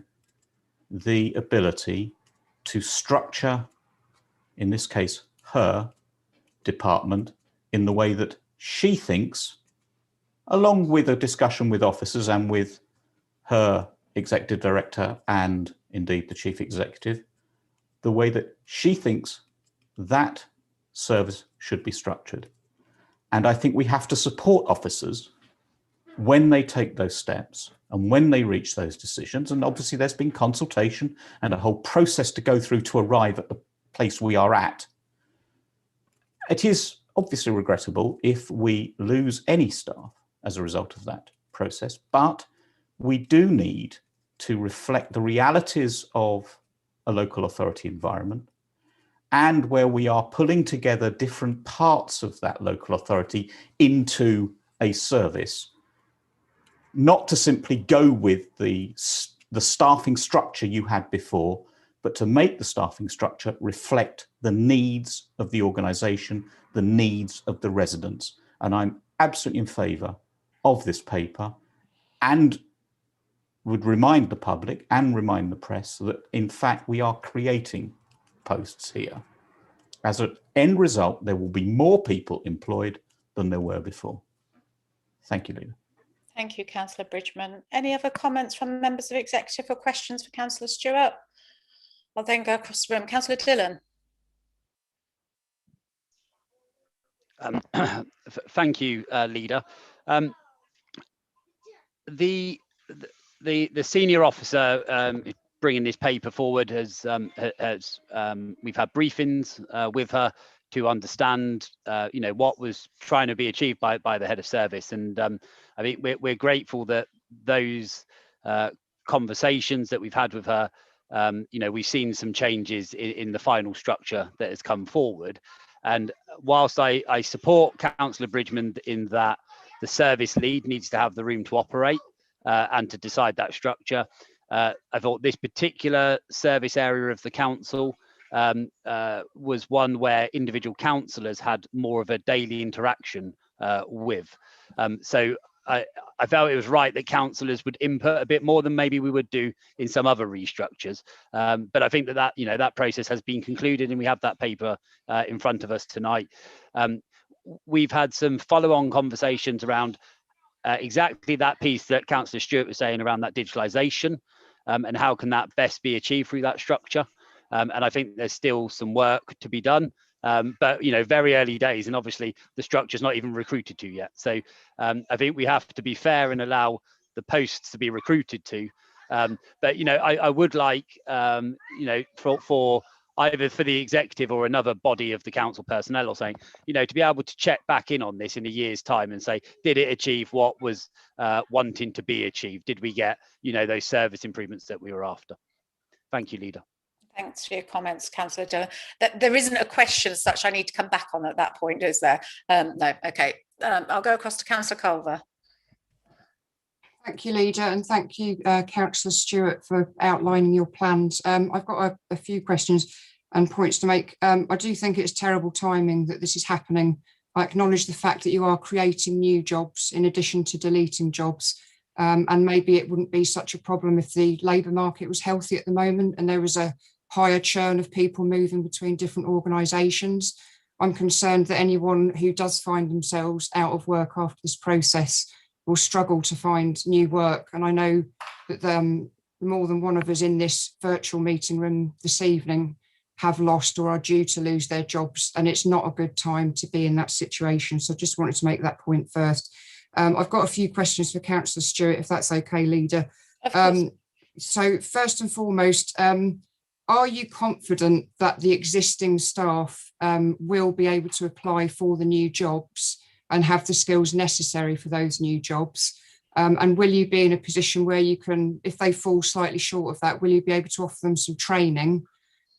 the ability to structure, in this case, her department in the way that she thinks, along with a discussion with officers and with her executive director and indeed the chief executive, the way that she thinks that service should be structured. And I think we have to support officers when they take those steps And when they reach those decisions, and obviously there's been consultation and a whole process to go through to arrive at the place we are at, it is obviously regrettable if we lose any staff as a result of that process, but we do need to reflect the realities of a local authority environment and where we are pulling together different parts of that local authority into a service, not to simply go with the staffing structure you had before, but to make the staffing structure reflect the needs of the organisation, the needs of the residents. And I'm absolutely in favour of this paper and would remind the public and remind the press that, in fact, we are creating posts here. As an end result, there will be more people employed than there were before. Thank you, Leader. Thank you, Councillor Bridgman. Any other comments from members of Executive or questions for Councillor Stewart? I'll then go across the room. Councillor Dillon. Thank you, Leader. The senior officer bringing this paper forward has we've had briefings with her to understand what was trying to be achieved by the head of service, and I think we're grateful that those conversations that we've had with her, we've seen some changes in the final structure that has come forward. And whilst I support Councillor Bridgman in that the service lead needs to have the room to operate and to decide that structure, I thought this particular service area of the council was one where individual councillors had more of a daily interaction with. So I felt it was right that councillors would input a bit more than maybe we would do in some other restructures. But I think that process has been concluded, and we have that paper in front of us tonight. We've had some follow-on conversations around exactly that piece that Councillor Stewart was saying around that digitalisation, and how can that best be achieved through that structure. And I think there's still some work to be done. But very early days, and obviously the structure's not even recruited to yet. So I think we have to be fair and allow the posts to be recruited to. But I would like for either for the executive or another body of the council personnel or something, to be able to check back in on this in a year's time and say, did it achieve what was wanting to be achieved? Did we get those service improvements that we were after? Thank you, Leader. Thanks for your comments, Councillor Dillon. There isn't a question as such I need to come back on at that point, is there? No, okay. I'll go across to Councillor Culver. Thank you, Leader, and thank you, Councillor Stewart, for outlining your plans. I've got a few questions and points to make. I do think it's terrible timing that this is happening. I acknowledge the fact that you are creating new jobs in addition to deleting jobs. And maybe it wouldn't be such a problem if the labour market was healthy at the moment and there was a higher churn of people moving between different organisations. I'm concerned that anyone who does find themselves out of work after this process will struggle to find new work. And I know that more than one of us in this virtual meeting room this evening have lost or are due to lose their jobs, and it's not a good time to be in that situation. So I just wanted to make that point first. I've got a few questions for Councillor Stewart, if that's okay, Leader. So first and foremost, are you confident that the existing staff will be able to apply for the new jobs and have the skills necessary for those new jobs? And will you be in a position where you can, if they fall slightly short of that, will you be able to offer them some training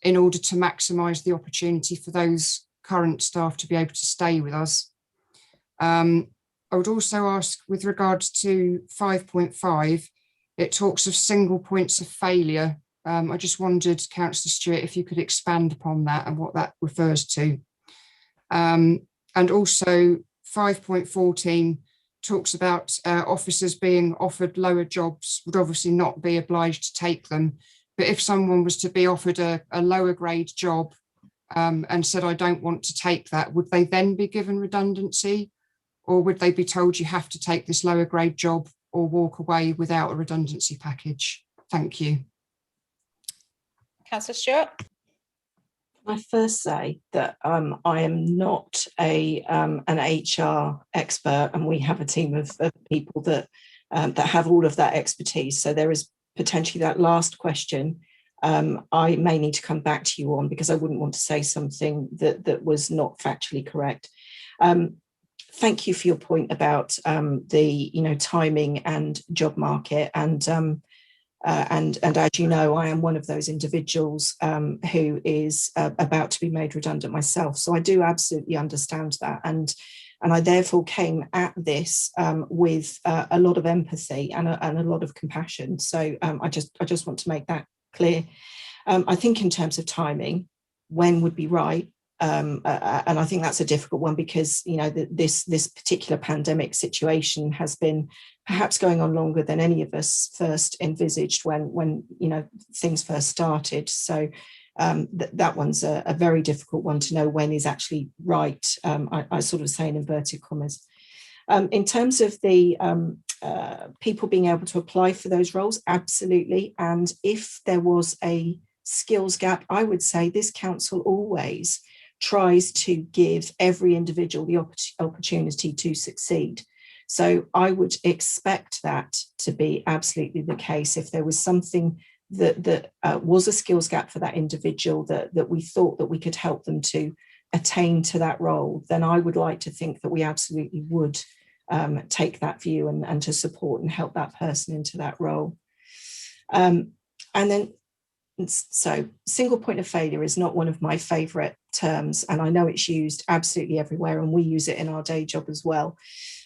in order to maximise the opportunity for those current staff to be able to stay with us? I would also ask, with regards to 5.5, it talks of single points of failure. I just wondered, Councillor Stewart, if you could expand upon that and what that refers to. And also 5.14 talks about officers being offered lower jobs would obviously not be obliged to take them. But if someone was to be offered a lower grade job and said, I don't want to take that, would they then be given redundancy? Or would they be told you have to take this lower grade job or walk away without a redundancy package? Thank you. Councillor Stewart. Can I first say that I am not an HR expert, and we have a team of people that that have all of that expertise. So there is potentially that last question I may need to come back to you on, because I wouldn't want to say something that was not factually correct. Thank you for your point about the timing and job market, and as you know, I am one of those individuals who is about to be made redundant myself. So I do absolutely understand that, and I therefore came at this with a lot of empathy and a lot of compassion. So I just want to make that clear. I think in terms of timing, when would be right? And I think that's a difficult one, because this particular pandemic situation has been perhaps going on longer than any of us first envisaged when things first started. So that one's a very difficult one to know when is actually right. I sort of say in inverted commas. In terms of the people being able to apply for those roles, absolutely. And if there was a skills gap, I would say this council always tries to give every individual the opportunity to succeed. So I would expect that to be absolutely the case. If there was something that was a skills gap for that individual that we thought that we could help them to attain to that role, then I would like to think that we absolutely would take that view and to support and help that person into that role. And then, so single point of failure is not one of my favourite terms, and I know it's used absolutely everywhere, and we use it in our day job as well.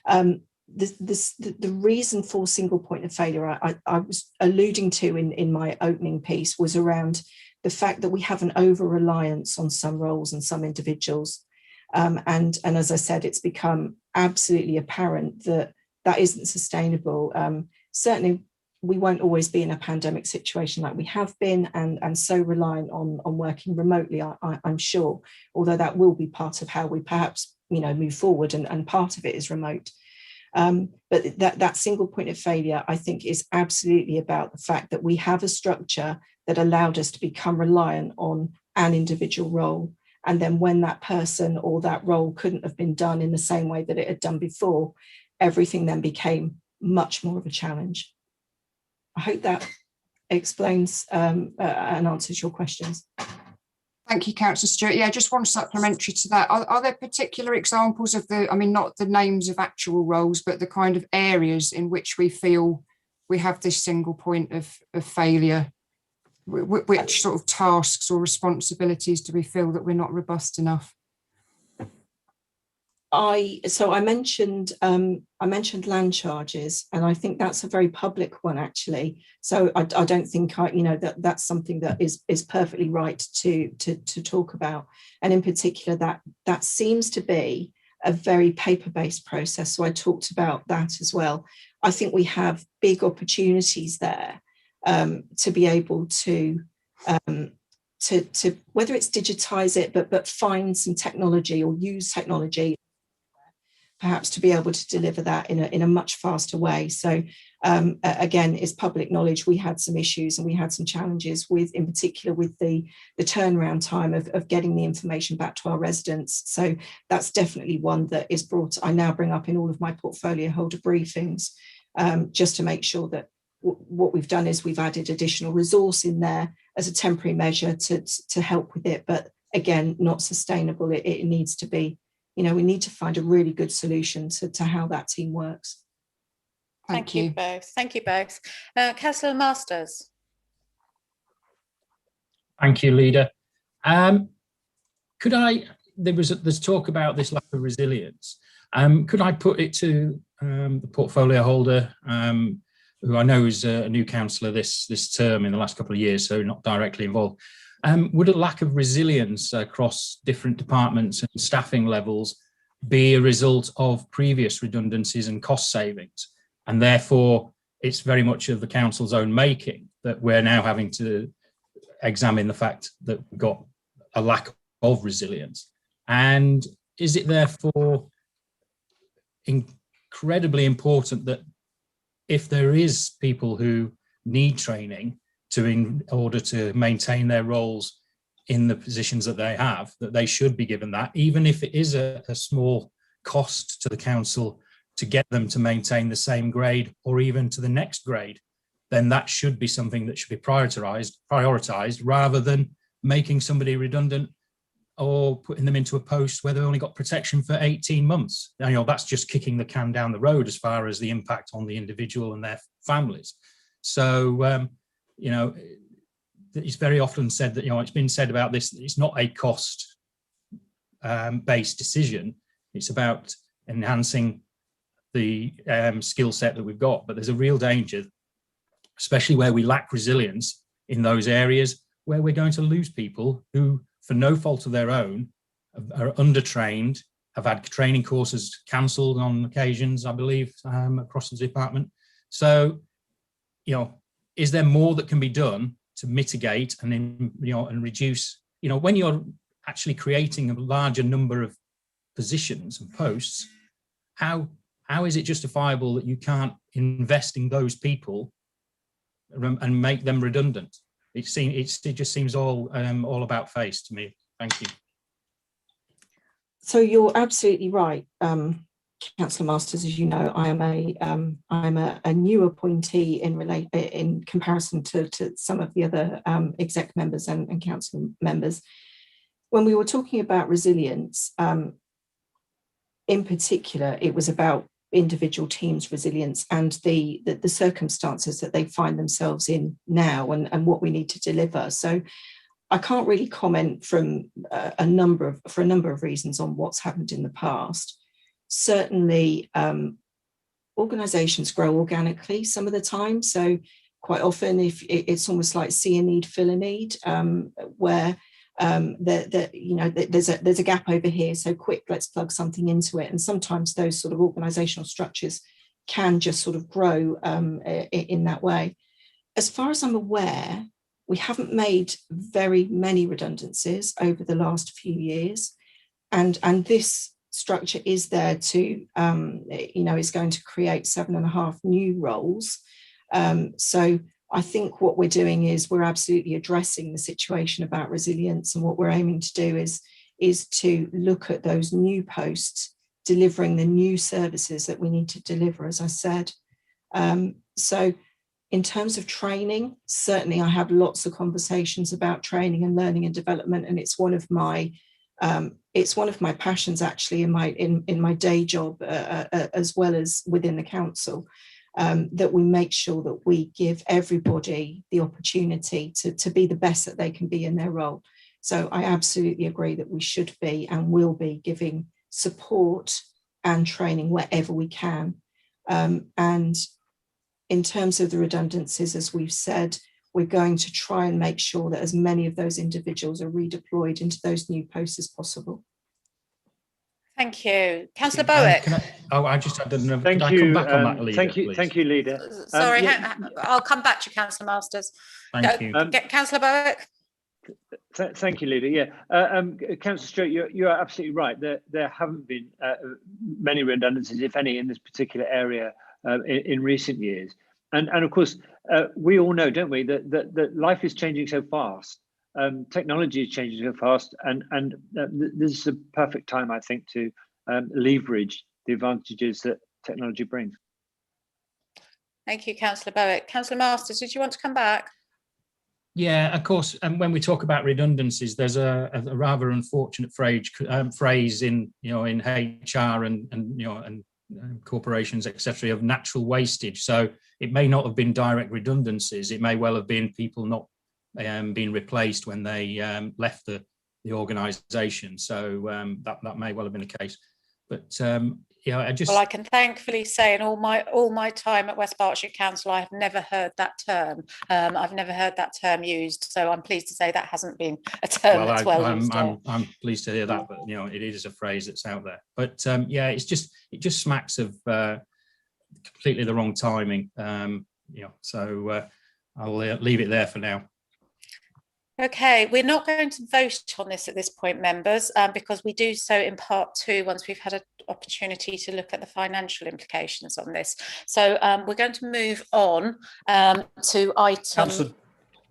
The reason for single point of failure I was alluding to in my opening piece was around the fact that we have an over-reliance on some roles and some individuals. And as I said, it's become absolutely apparent that isn't sustainable. Certainly, we won't always be in a pandemic situation like we have been, and so reliant on working remotely, I'm sure, although that will be part of how we perhaps move forward, and part of it is remote. But that single point of failure, I think, is absolutely about the fact that we have a structure that allowed us to become reliant on an individual role. And then when that person or that role couldn't have been done in the same way that it had done before, everything then became much more of a challenge. I hope that explains and answers your questions. Thank you, Councillor Stewart. Yeah, just one supplementary to that. Are there particular examples of not the names of actual roles, but the kind of areas in which we feel we have this single point of failure? Which sort of tasks or responsibilities do we feel that we're not robust enough? I mentioned land charges, and I think that's a very public one, actually. So I don't think that's something that is perfectly right to talk about. And in particular, that seems to be a very paper-based process. So I talked about that as well. I think we have big opportunities there to be able to whether it's digitize it, but find some technology or use technology, perhaps, to be able to deliver that in a much faster way. So again, it's public knowledge. We had some issues and we had some challenges in particular with the turnaround time of getting the information back to our residents. So that's definitely one that is I now bring up in all of my portfolio holder briefings, just to make sure that what we've done is we've added additional resource in there as a temporary measure to help with it. But again, not sustainable. It needs to be, we need to find a really good solution to how that team works. Thank you both. Thank you both. Councillor Masters. Thank you, Leader. There's talk about this lack of resilience. Could I put it to the portfolio holder, who I know is a new councillor this term in the last couple of years, so not directly involved. Would a lack of resilience across different departments and staffing levels be a result of previous redundancies and cost savings? And therefore, it's very much of the council's own making that we're now having to examine the fact that we've got a lack of resilience. And is it therefore incredibly important that if there is people who need training in order to maintain their roles in the positions that they have, that they should be given that, even if it is a small cost to the council to get them to maintain the same grade or even to the next grade, then that should be something that should be prioritized rather than making somebody redundant or putting them into a post where they've only got protection for 18 months. You know, that's just kicking the can down the road as far as the impact on the individual and their families. So, you know, it's very often said that, you know, it's been said about this, it's not a cost based decision. It's about enhancing the skill set that we've got. But there's a real danger, especially where we lack resilience in those areas where we're going to lose people who, for no fault of their own, are undertrained, have had training courses cancelled on occasions, I believe, across the department. So, you know, is there more that can be done to mitigate and then, you know, and reduce, you know, when you're actually creating a larger number of positions and posts, how is it justifiable that you can't invest in those people and make them redundant? It just seems all about face to me. Thank you. So you're absolutely right, Councillor Masters. As you know, I'm a new appointee in comparison to some of the other exec members and council members. When we were talking about resilience, in particular, it was about individual teams' resilience and the circumstances that they find themselves in now and what we need to deliver. So I can't really comment for a number of reasons on what's happened in the past. Certainly, organisations grow organically some of the time. So quite often, if it's almost like see a need, fill a need, where there's a gap over here, so quick, let's plug something into it. And sometimes those sort of organizational structures can just sort of grow in that way. As far as I'm aware, we haven't made very many redundancies over the last few years, and this structure is there to is going to create 7.5 new roles. So I think what we're doing is we're absolutely addressing the situation about resilience, and what we're aiming to do is to look at those new posts, delivering the new services that we need to deliver, as I said. So in terms of training, certainly I have lots of conversations about training and learning and development, and it's one of my passions actually in my day job as well as within the council. That we make sure that we give everybody the opportunity to be the best that they can be in their role. So I absolutely agree that we should be and will be giving support and training wherever we can. And in terms of the redundancies, as we've said, we're going to try and make sure that as many of those individuals are redeployed into those new posts as possible. Thank you. Councillor Bowick. I just had another. Thank can you. I come back on that, leader, thank you, please? thank you, leader. Sorry, I'll come back to you, Councillor Masters. Thank you. Councillor Bowick. Thank you, leader. Yeah, Councillor Stewart, you're absolutely right. There haven't been many redundancies, if any, in this particular area in recent years. And of course, we all know, don't we, that life is changing so fast. Technology is changing so fast, and this is a perfect time, I think, to leverage the advantages that technology brings. Thank you, Councillor Bowick. Councillor Masters, did you want to come back? Yeah, of course. And when we talk about redundancies, there's a rather unfortunate phrase in in HR and corporations, etc., of natural wastage. So it may not have been direct redundancies. It may well have been people not being replaced when they left the organisation. So that may well have been the case. But well, I can thankfully say in all my time at West Berkshire Council, I have never heard that term. I've never heard that term used. So I'm pleased to say that hasn't been a term that's well used. I'm pleased to hear that, but it is a phrase that's out there. But it just smacks of completely the wrong timing. So I'll leave it there for now. Okay, we're not going to vote on this at this point, members, because we do so in part 2 once we've had an opportunity to look at the financial implications on this. So we're going to move on to item... Councillor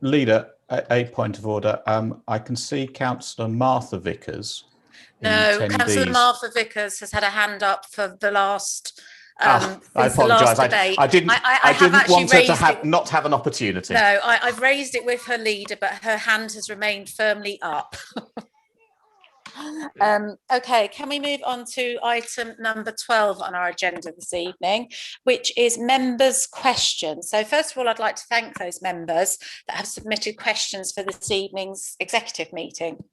Leader, a point of order. I can see Councillor Martha Vickers. No, Councillor Martha Vickers has had a hand up for the last I since the last apologise. debate. I didn't. I have didn't actually want her to raised not have an opportunity. No, I've raised it with her leader, but her hand has remained firmly up. Okay, can we move on to item number 12 on our agenda this evening, which is members' questions. So first of all, I'd like to thank those members that have submitted questions for this evening's executive meeting.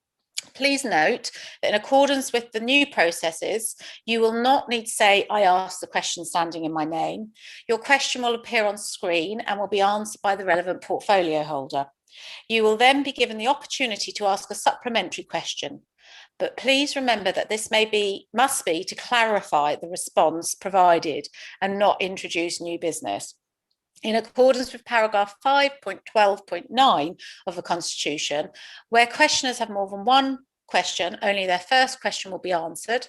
Please note that in accordance with the new processes, you will not need to say, I asked the question standing in my name. Your question will appear on screen and will be answered by the relevant portfolio holder. You will then be given the opportunity to ask a supplementary question. But please remember that this must be to clarify the response provided and not introduce new business. In accordance with paragraph 5.12.9 of the Constitution, where questioners have more than one question, only their first question will be answered.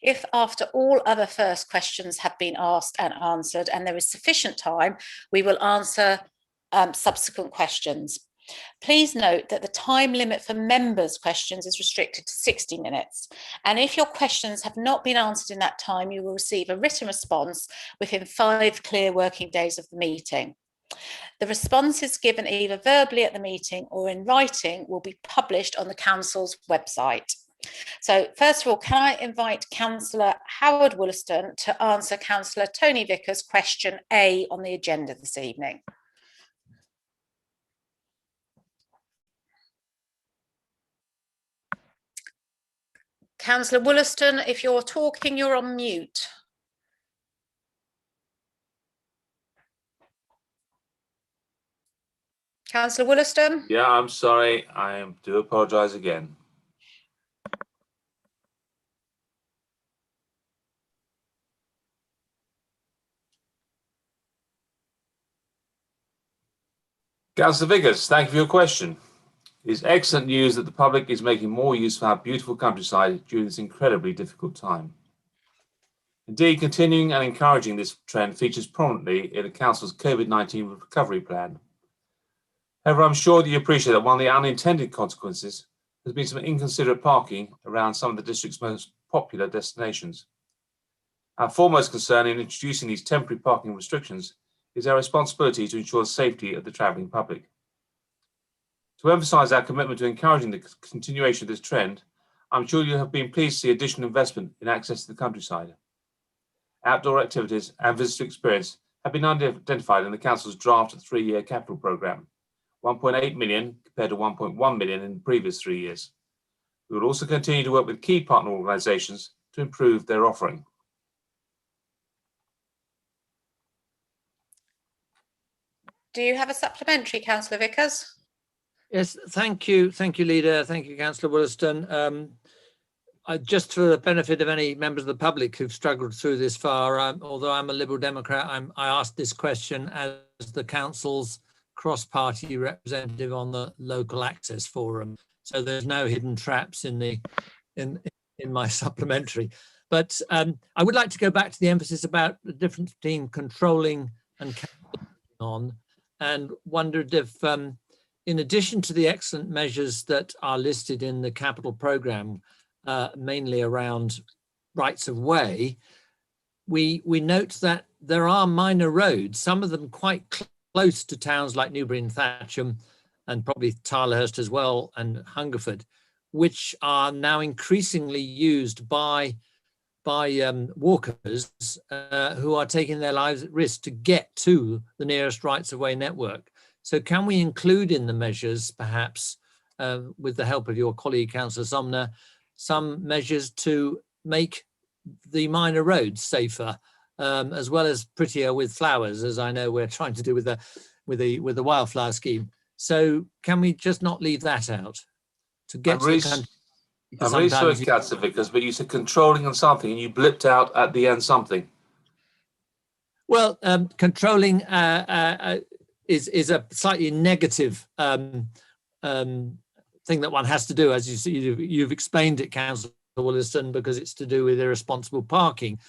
If after all other first questions have been asked and answered and there is sufficient time, we will answer subsequent questions. Please note that the time limit for members' questions is restricted to 60 minutes. And if your questions have not been answered in that time, you will receive a written response within 5 clear working days of the meeting. The responses given either verbally at the meeting or in writing will be published on the Council's website. So first of all, can I invite Councillor Howard Wollaston to answer Councillor Tony Vickers' question A on the agenda this evening? Councillor Wollaston, if you're talking, you're on mute. Councillor Wollaston? Yeah, I'm sorry. I do apologise again. Councillor Vickers, thank you for your question. It is excellent news that the public is making more use of our beautiful countryside during this incredibly difficult time. Indeed, continuing and encouraging this trend features prominently in the Council's COVID-19 recovery plan. However, I'm sure that you appreciate that one of the unintended consequences has been some inconsiderate parking around some of the district's most popular destinations. Our foremost concern in introducing these temporary parking restrictions is our responsibility to ensure the safety of the travelling public. To emphasise our commitment to encouraging the continuation of this trend, I'm sure you have been pleased to see additional investment in access to the countryside. Outdoor activities and visitor experience have been identified in the Council's draft 3-year capital programme, 1.8 million compared to 1.1 million in the previous 3 years. We will also continue to work with key partner organisations to improve their offering. Do you have a supplementary, Councillor Vickers? Yes, thank you, Leader. Thank you, Councillor Wollaston. Just for the benefit of any members of the public who've struggled through this far, although I'm a Liberal Democrat, I asked this question as the Council's cross-party representative on the local access forum. So there's no hidden traps in my supplementary. But I would like to go back to the emphasis about the difference between controlling and on, and wondered if, in addition to the excellent measures that are listed in the capital programme, mainly around rights of way, we note that there are minor roads, some of them quite close to towns like Newbury and Thatcham, and probably Tylerhurst as well, and Hungerford, which are now increasingly used by walkers who are taking their lives at risk to get to the nearest rights of way network. So can we include in the measures, perhaps with the help of your colleague, Councillor Sumner, some measures to make the minor roads safer, as well as prettier with flowers, as I know we're trying to do with the wildflower scheme. So can we just not leave that out to get to the country? I'm really sorry, Councillor Vickers, but you said controlling on something and you blipped out at the end something. Well, controlling is a slightly negative thing that one has to do, as you see, you've explained it, Councillor Wollaston, because it's to do with irresponsible parking.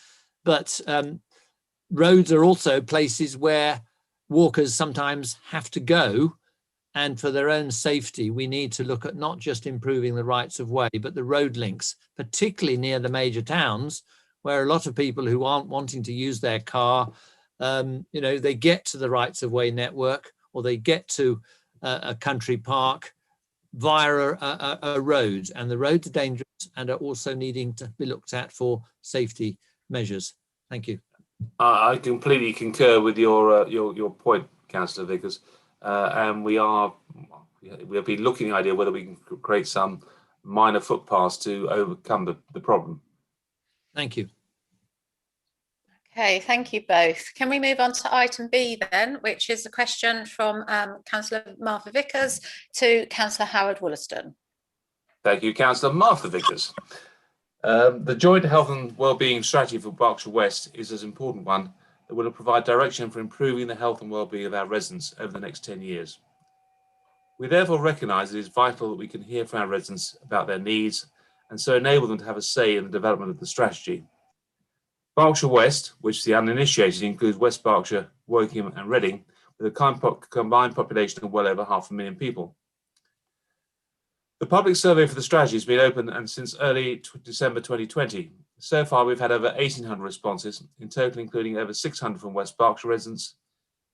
But roads are also places where walkers sometimes have to go, and for their own safety, we need to look at not just improving the rights of way, but the road links, particularly near the major towns, where a lot of people who aren't wanting to use their car, they get to the rights of way network, or they get to a country park via a road, and the roads are dangerous and are also needing to be looked at for safety measures. Thank you. I completely concur with your point, Councillor Vickers, and we'll be looking at the idea whether we can create some minor footpaths to overcome the problem. Thank you. Okay, thank you both. Can we move on to item B then, which is a question from Councillor Martha Vickers to Councillor Howard Wollaston. Thank you, Councillor Martha Vickers. The joint health and wellbeing strategy for Berkshire West is an important one that will provide direction for improving the health and wellbeing of our residents over the next 10 years. We therefore recognise it is vital that we can hear from our residents about their needs and so enable them to have a say in the development of the strategy. Berkshire West, which the uninitiated includes West Berkshire, Woking and Reading, with a combined population of well over 500,000 people. The public survey for the strategy has been open and since early December 2020. So far, we've had over 1,800 responses, in total including over 600 from West Berkshire residents,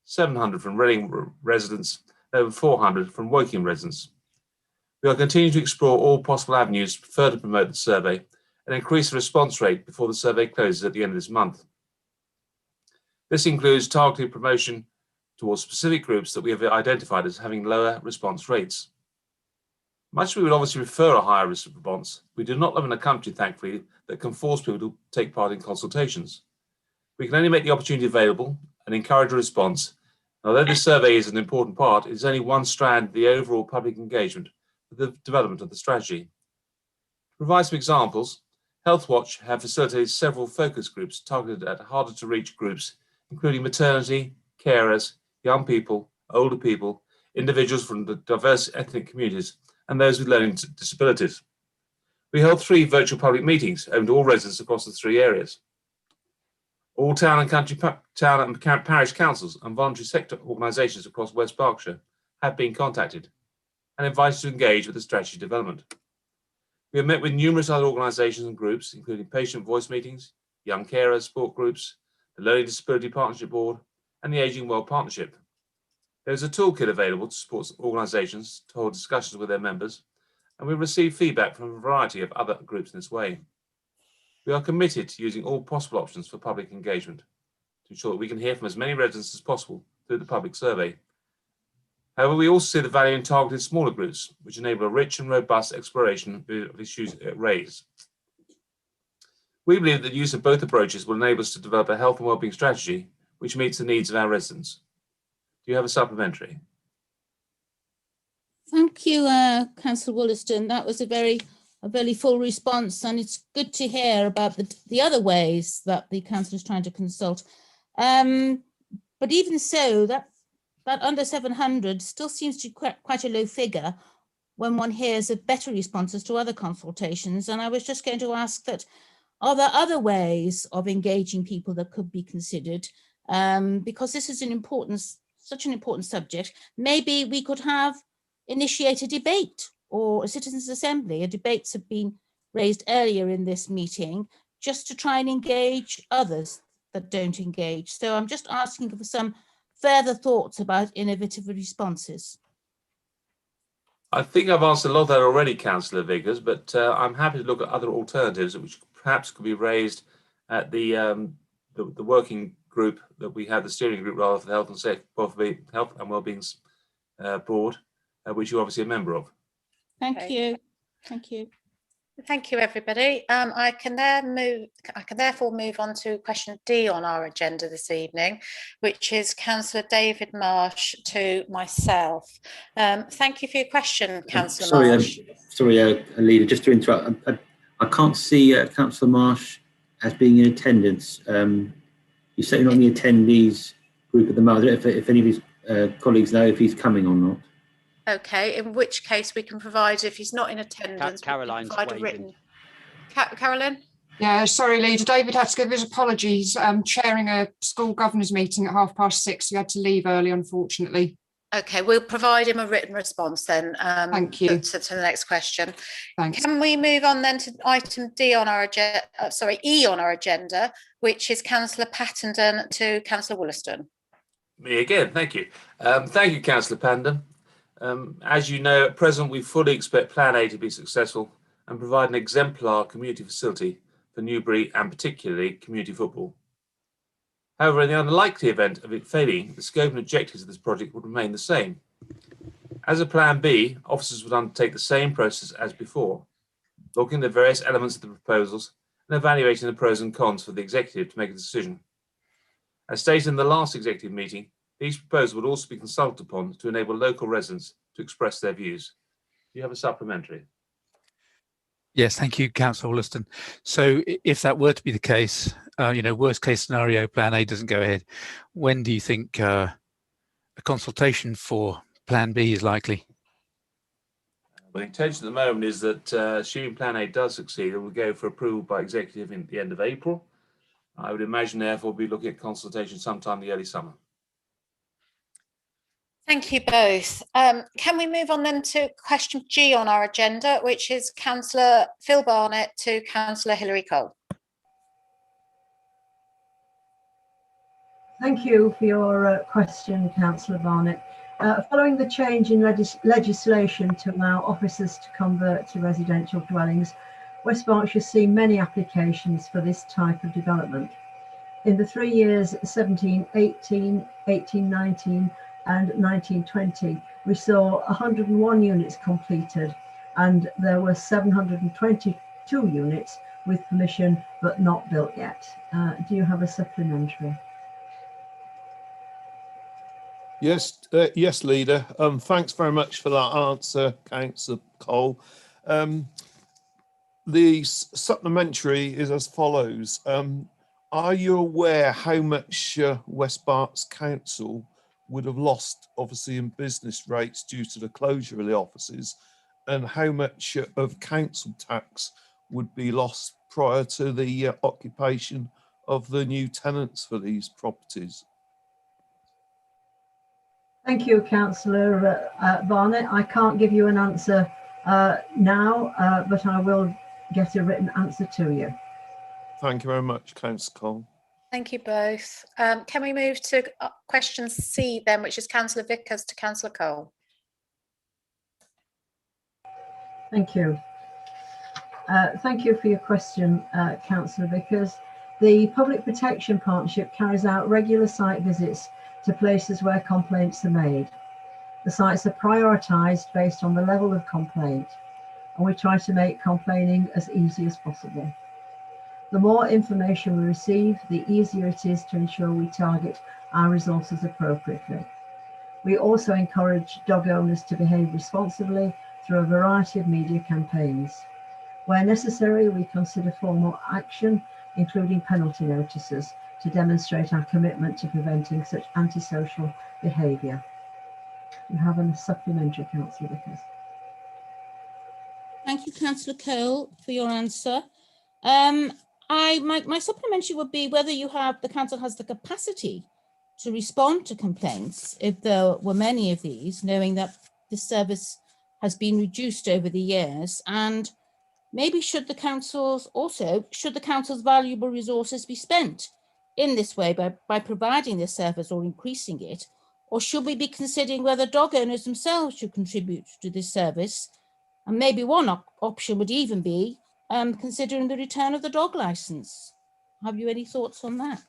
700 from Reading residents, and over 400 from Woking residents. We are continuing to explore all possible avenues to further promote the survey and increase the response rate before the survey closes at the end of this month. This includes targeted promotion towards specific groups that we have identified as having lower response rates. Much we would obviously prefer a higher response, we do not live in a country, thankfully, that can force people to take part in consultations. We can only make the opportunity available and encourage a response. Although this survey is an important part, it is only one strand of the overall public engagement with the development of the strategy. To provide some examples, Healthwatch have facilitated several focus groups targeted at harder to reach groups, including maternity, carers, young people, older people, individuals from the diverse ethnic communities, and those with learning disabilities. We held 3 virtual public meetings open to all residents across the 3 areas. All town and parish councils and voluntary sector organisations across West Berkshire have been contacted and invited to engage with the strategy development. We have met with numerous other organisations and groups, including patient voice meetings, young carers support groups, the Learning Disability Partnership Board, and the Ageing Well Partnership. There is a toolkit available to support organisations to hold discussions with their members, and we've received feedback from a variety of other groups in this way. We are committed to using all possible options for public engagement to ensure that we can hear from as many residents as possible through the public survey. However, we also see the value in targeted smaller groups, which enable a rich and robust exploration of issues raised. We believe that the use of both approaches will enable us to develop a health and wellbeing strategy which meets the needs of our residents. Do you have a supplementary? Thank you, Councillor Wollaston. That was a very full response, and it's good to hear about the other ways that the council is trying to consult. But even so, that under 700 still seems to be quite a low figure when one hears of better responses to other consultations. And I was just going to ask that, are there other ways of engaging people that could be considered? Because this is such an important subject. Maybe we could initiate a debate or a citizens' assembly. Debates have been raised earlier in this meeting just to try and engage others that don't engage. So I'm just asking for some further thoughts about innovative responses. I think I've answered a lot of that already, Councillor Vickers, but I'm happy to look at other alternatives which perhaps could be raised at the working group that we have, the steering group rather, for the Health and Wellbeing Board, which you're obviously a member of. Thank you. Thank you. Thank you, everybody. I can therefore move on to question D on our agenda this evening, which is Councillor David Marsh to myself. Thank you for your question, Councillor Marsh. Sorry, Leader, just to interrupt. I can't see Councillor Marsh as being in attendance. He's certainly not in the attendees group at the moment. I don't know if any of his colleagues know if he's coming or not. Okay, in which case we can provide, if he's not in attendance, Caroline's provide a written. Carolyn? Yeah, sorry, Leader. David had to give his apologies. Chairing a school governors meeting at 6:30. He had to leave early, unfortunately. Okay, we'll provide him a written response then. Thank you. To the next question. Thanks. Can we move on then to item D on our agenda? E on our agenda, which is Councillor Pattenden to Councillor Wollaston. Me again, thank you. Thank you, Councillor Pattenden. As you know, at present, we fully expect Plan A to be successful and provide an exemplar community facility for Newbury and particularly community football. However, in the unlikely event of it failing, the scope and objectives of this project would remain the same. As a Plan B, officers would undertake the same process as before, looking at the various elements of the proposals and evaluating the pros and cons for the executive to make a decision. As stated in the last executive meeting, these proposals would also be consulted upon to enable local residents to express their views. Do you have a supplementary? Yes, thank you, Councillor Wollaston. So if that were to be the case, worst case scenario, Plan A doesn't go ahead, when do you think a consultation for Plan B is likely? Well, the intention at the moment is that assuming Plan A does succeed, it will go for approval by executive in the end of April. I would imagine, therefore, we'll be looking at consultation sometime in the early summer. Thank you both. Can we move on then to question G on our agenda, which is Councillor Phil Barnett to Councillor Hilary Cole. Thank you for your question, Councillor Barnett. Following the change in legislation to allow officers to convert to residential dwellings, West Berkshire has seen many applications for this type of development. In the 3 years 17-18, 18-19 and 19-20, we saw 101 units completed and there were 722 units with permission but not built yet. Do you have a supplementary? Yes, yes, Leader. Thanks very much for that answer, Councillor Cole. The supplementary is as follows. Are you aware how much West Berks Council would have lost, obviously, in business rates due to the closure of the offices, and how much of council tax would be lost prior to the occupation of the new tenants for these properties? Thank you, Councillor Barnett. I can't give you an answer now, but I will get a written answer to you. Thank you very much, Councillor Cole. Thank you both. Can we move to question C then, which is Councillor Vickers to Councillor Cole? Thank you. Thank you for your question, Councillor Vickers. The Public Protection Partnership carries out regular site visits to places where complaints are made. The sites are prioritised based on the level of complaint, and we try to make complaining as easy as possible. The more information we receive, the easier it is to ensure we target our resources appropriately. We also encourage dog owners to behave responsibly through a variety of media campaigns. Where necessary, we consider formal action, including penalty notices, to demonstrate our commitment to preventing such antisocial behaviour. You have a supplementary, Councillor Vickers. Thank you, Councillor Cole, for your answer. My supplementary would be whether the council has the capacity to respond to complaints if there were many of these, knowing that the service has been reduced over the years, and maybe should the council's valuable resources be spent in this way by providing this service or increasing it, or should we be considering whether dog owners themselves should contribute to this service? And maybe one option would even be considering the return of the dog licence. Have you any thoughts on that?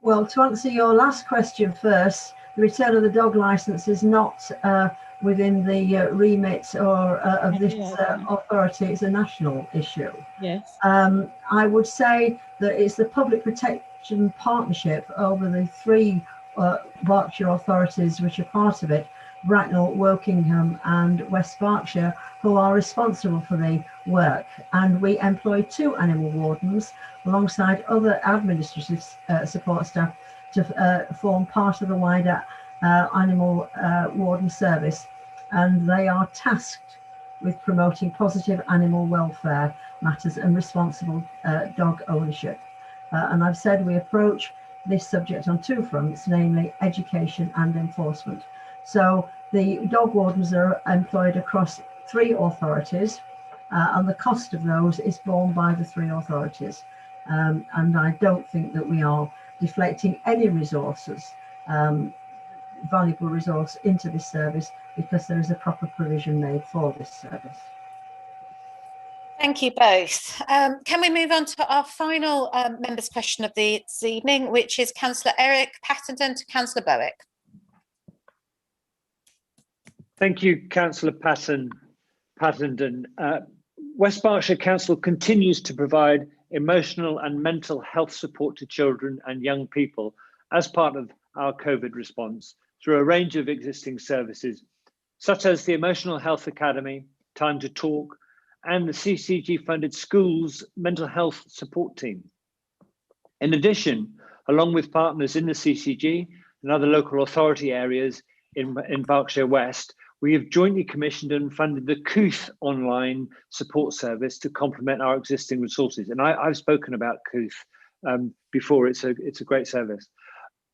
Well, to answer your last question first, the return of the dog licence is not within the remit of this authority. It's a national issue. Yes. I would say that it's the Public Protection Partnership over the three Berkshire authorities which are part of it, Bracknell, Wokingham and West Berkshire, who are responsible for the work. And we employ 2 animal wardens alongside other administrative support staff to form part of the wider animal warden service. And they are tasked with promoting positive animal welfare matters and responsible dog ownership. And I've said we approach this subject on 2 fronts, namely education and enforcement. So the dog wardens are employed across 3 authorities, and the cost of those is borne by the 3 authorities. And I don't think that we are deflecting any resources, valuable resource, into this service, because there is a proper provision made for this service. Thank you both. Can we move on to our final members' question of this evening, which is Councillor Eric Pattenden to Councillor Bowick. Thank you, Councillor Pattenden. West Berkshire Council continues to provide emotional and mental health support to children and young people as part of our COVID response through a range of existing services, such as the Emotional Health Academy, Time to Talk, and the CCG-funded schools mental health support team. In addition, along with partners in the CCG and other local authority areas in Berkshire West, we have jointly commissioned and funded the Couth online support service to complement our existing resources. And I've spoken about Couth before. It's a great service.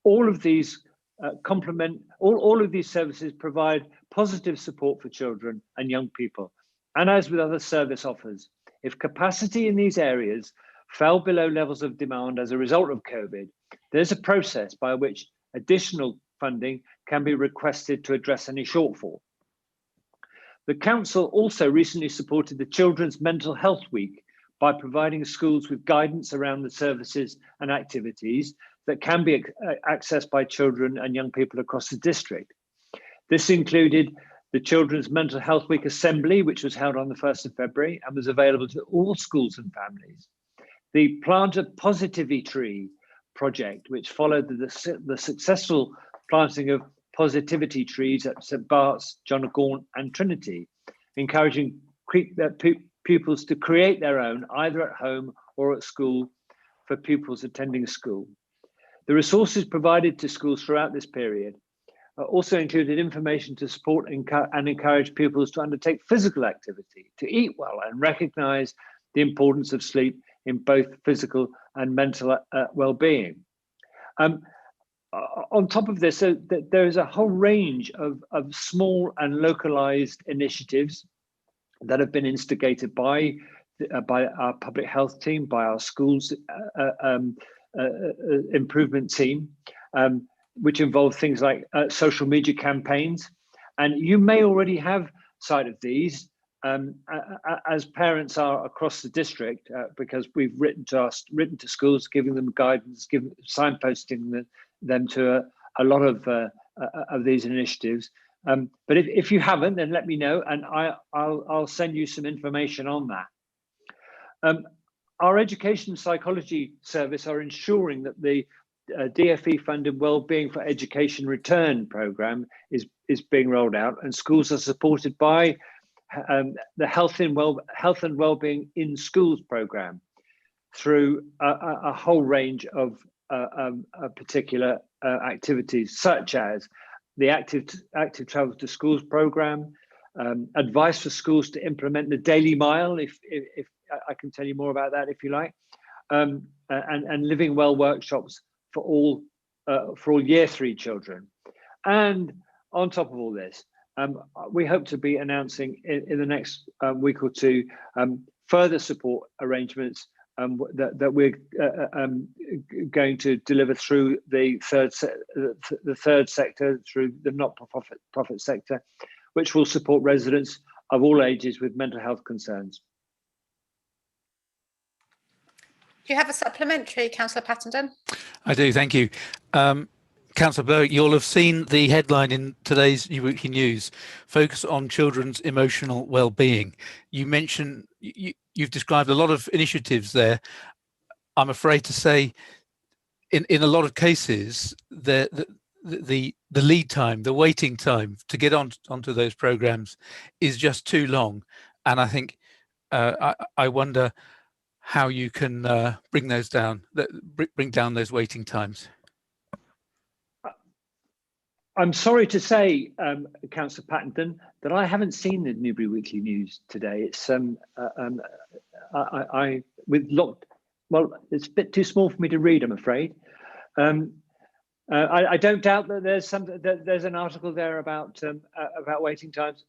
All of these all of these services provide positive support for children and young people. And as with other service offers, if capacity in these areas fell below levels of demand as a result of COVID, there's a process by which additional funding can be requested to address any shortfall. The Council also recently supported the Children's Mental Health Week by providing schools with guidance around the services and activities that can be accessed by children and young people across the district. This included the Children's Mental Health Week Assembly, which was held on the 1st of February and was available to all schools and families. The Plant a Positivity Tree project, which followed the successful planting of positivity trees at St Bart's, John of Gaunt and Trinity, encouraging pupils to create their own, either at home or at school, for pupils attending school. The resources provided to schools throughout this period also included information to support and encourage pupils to undertake physical activity, to eat well, and recognise the importance of sleep in both physical and mental well-being. On top of this, there is a whole range of small and localised initiatives that have been instigated by our public health team, by our schools improvement team, which involve things like social media campaigns. And you may already have sight of these as parents are across the district, because we've written to schools, giving them guidance, signposting them to a lot of these initiatives. But if you haven't, then let me know, and I'll send you some information on that. Our education psychology service are ensuring that the DFE-funded Wellbeing for Education Return programme is being rolled out, and schools are supported by the Health and Wellbeing in Schools programme through a whole range of particular activities, such as the Active Travel to Schools programme, advice for schools to implement the Daily Mile, if I can tell you more about that if you like, and Living Well workshops for all Year 3 children. And on top of all this, we hope to be announcing in the next week or two further support arrangements that we're going to deliver through the third sector, through the not-for-profit sector, which will support residents of all ages with mental health concerns. Do you have a supplementary, Councillor Pattenden? I do, thank you. Councillor Bowick, you'll have seen the headline in today's New Weekly News, focus on children's emotional well-being. You mentioned, you've described a lot of initiatives there. I'm afraid to say, in a lot of cases, the lead time, the waiting time to get onto those programs is just too long. And I think, I wonder how you can bring those down, bring down those waiting times. I'm sorry to say, Councillor Pattenden, that I haven't seen the Newbury Weekly News today. It's well, it's a bit too small for me to read, I'm afraid. I don't doubt that there's an article there about waiting times.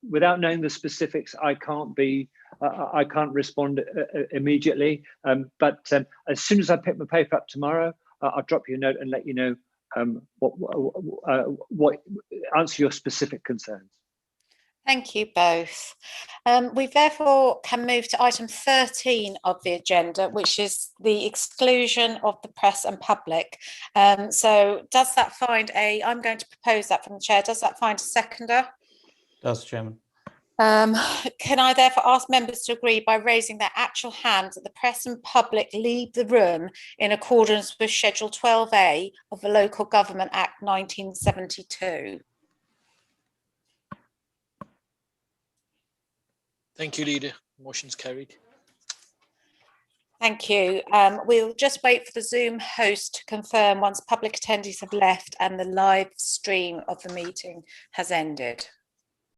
Without knowing the specifics, I can't respond immediately. But as soon as I pick my paper up tomorrow, I'll drop you a note and let you know what answer your specific concerns. Thank you both. We therefore can move to item 13 of the agenda, which is the exclusion of the press and public. So does that find I'm going to propose that from the chair. Does that find a seconder? Does, Chairman. Can I therefore ask members to agree by raising their actual hands that the press and public leave the room in accordance with Schedule 12A of the Local Government Act 1972? Thank you, Leader. Motion's carried. Thank you. We'll just wait for the Zoom host to confirm once public attendees have left and the live stream of the meeting has ended.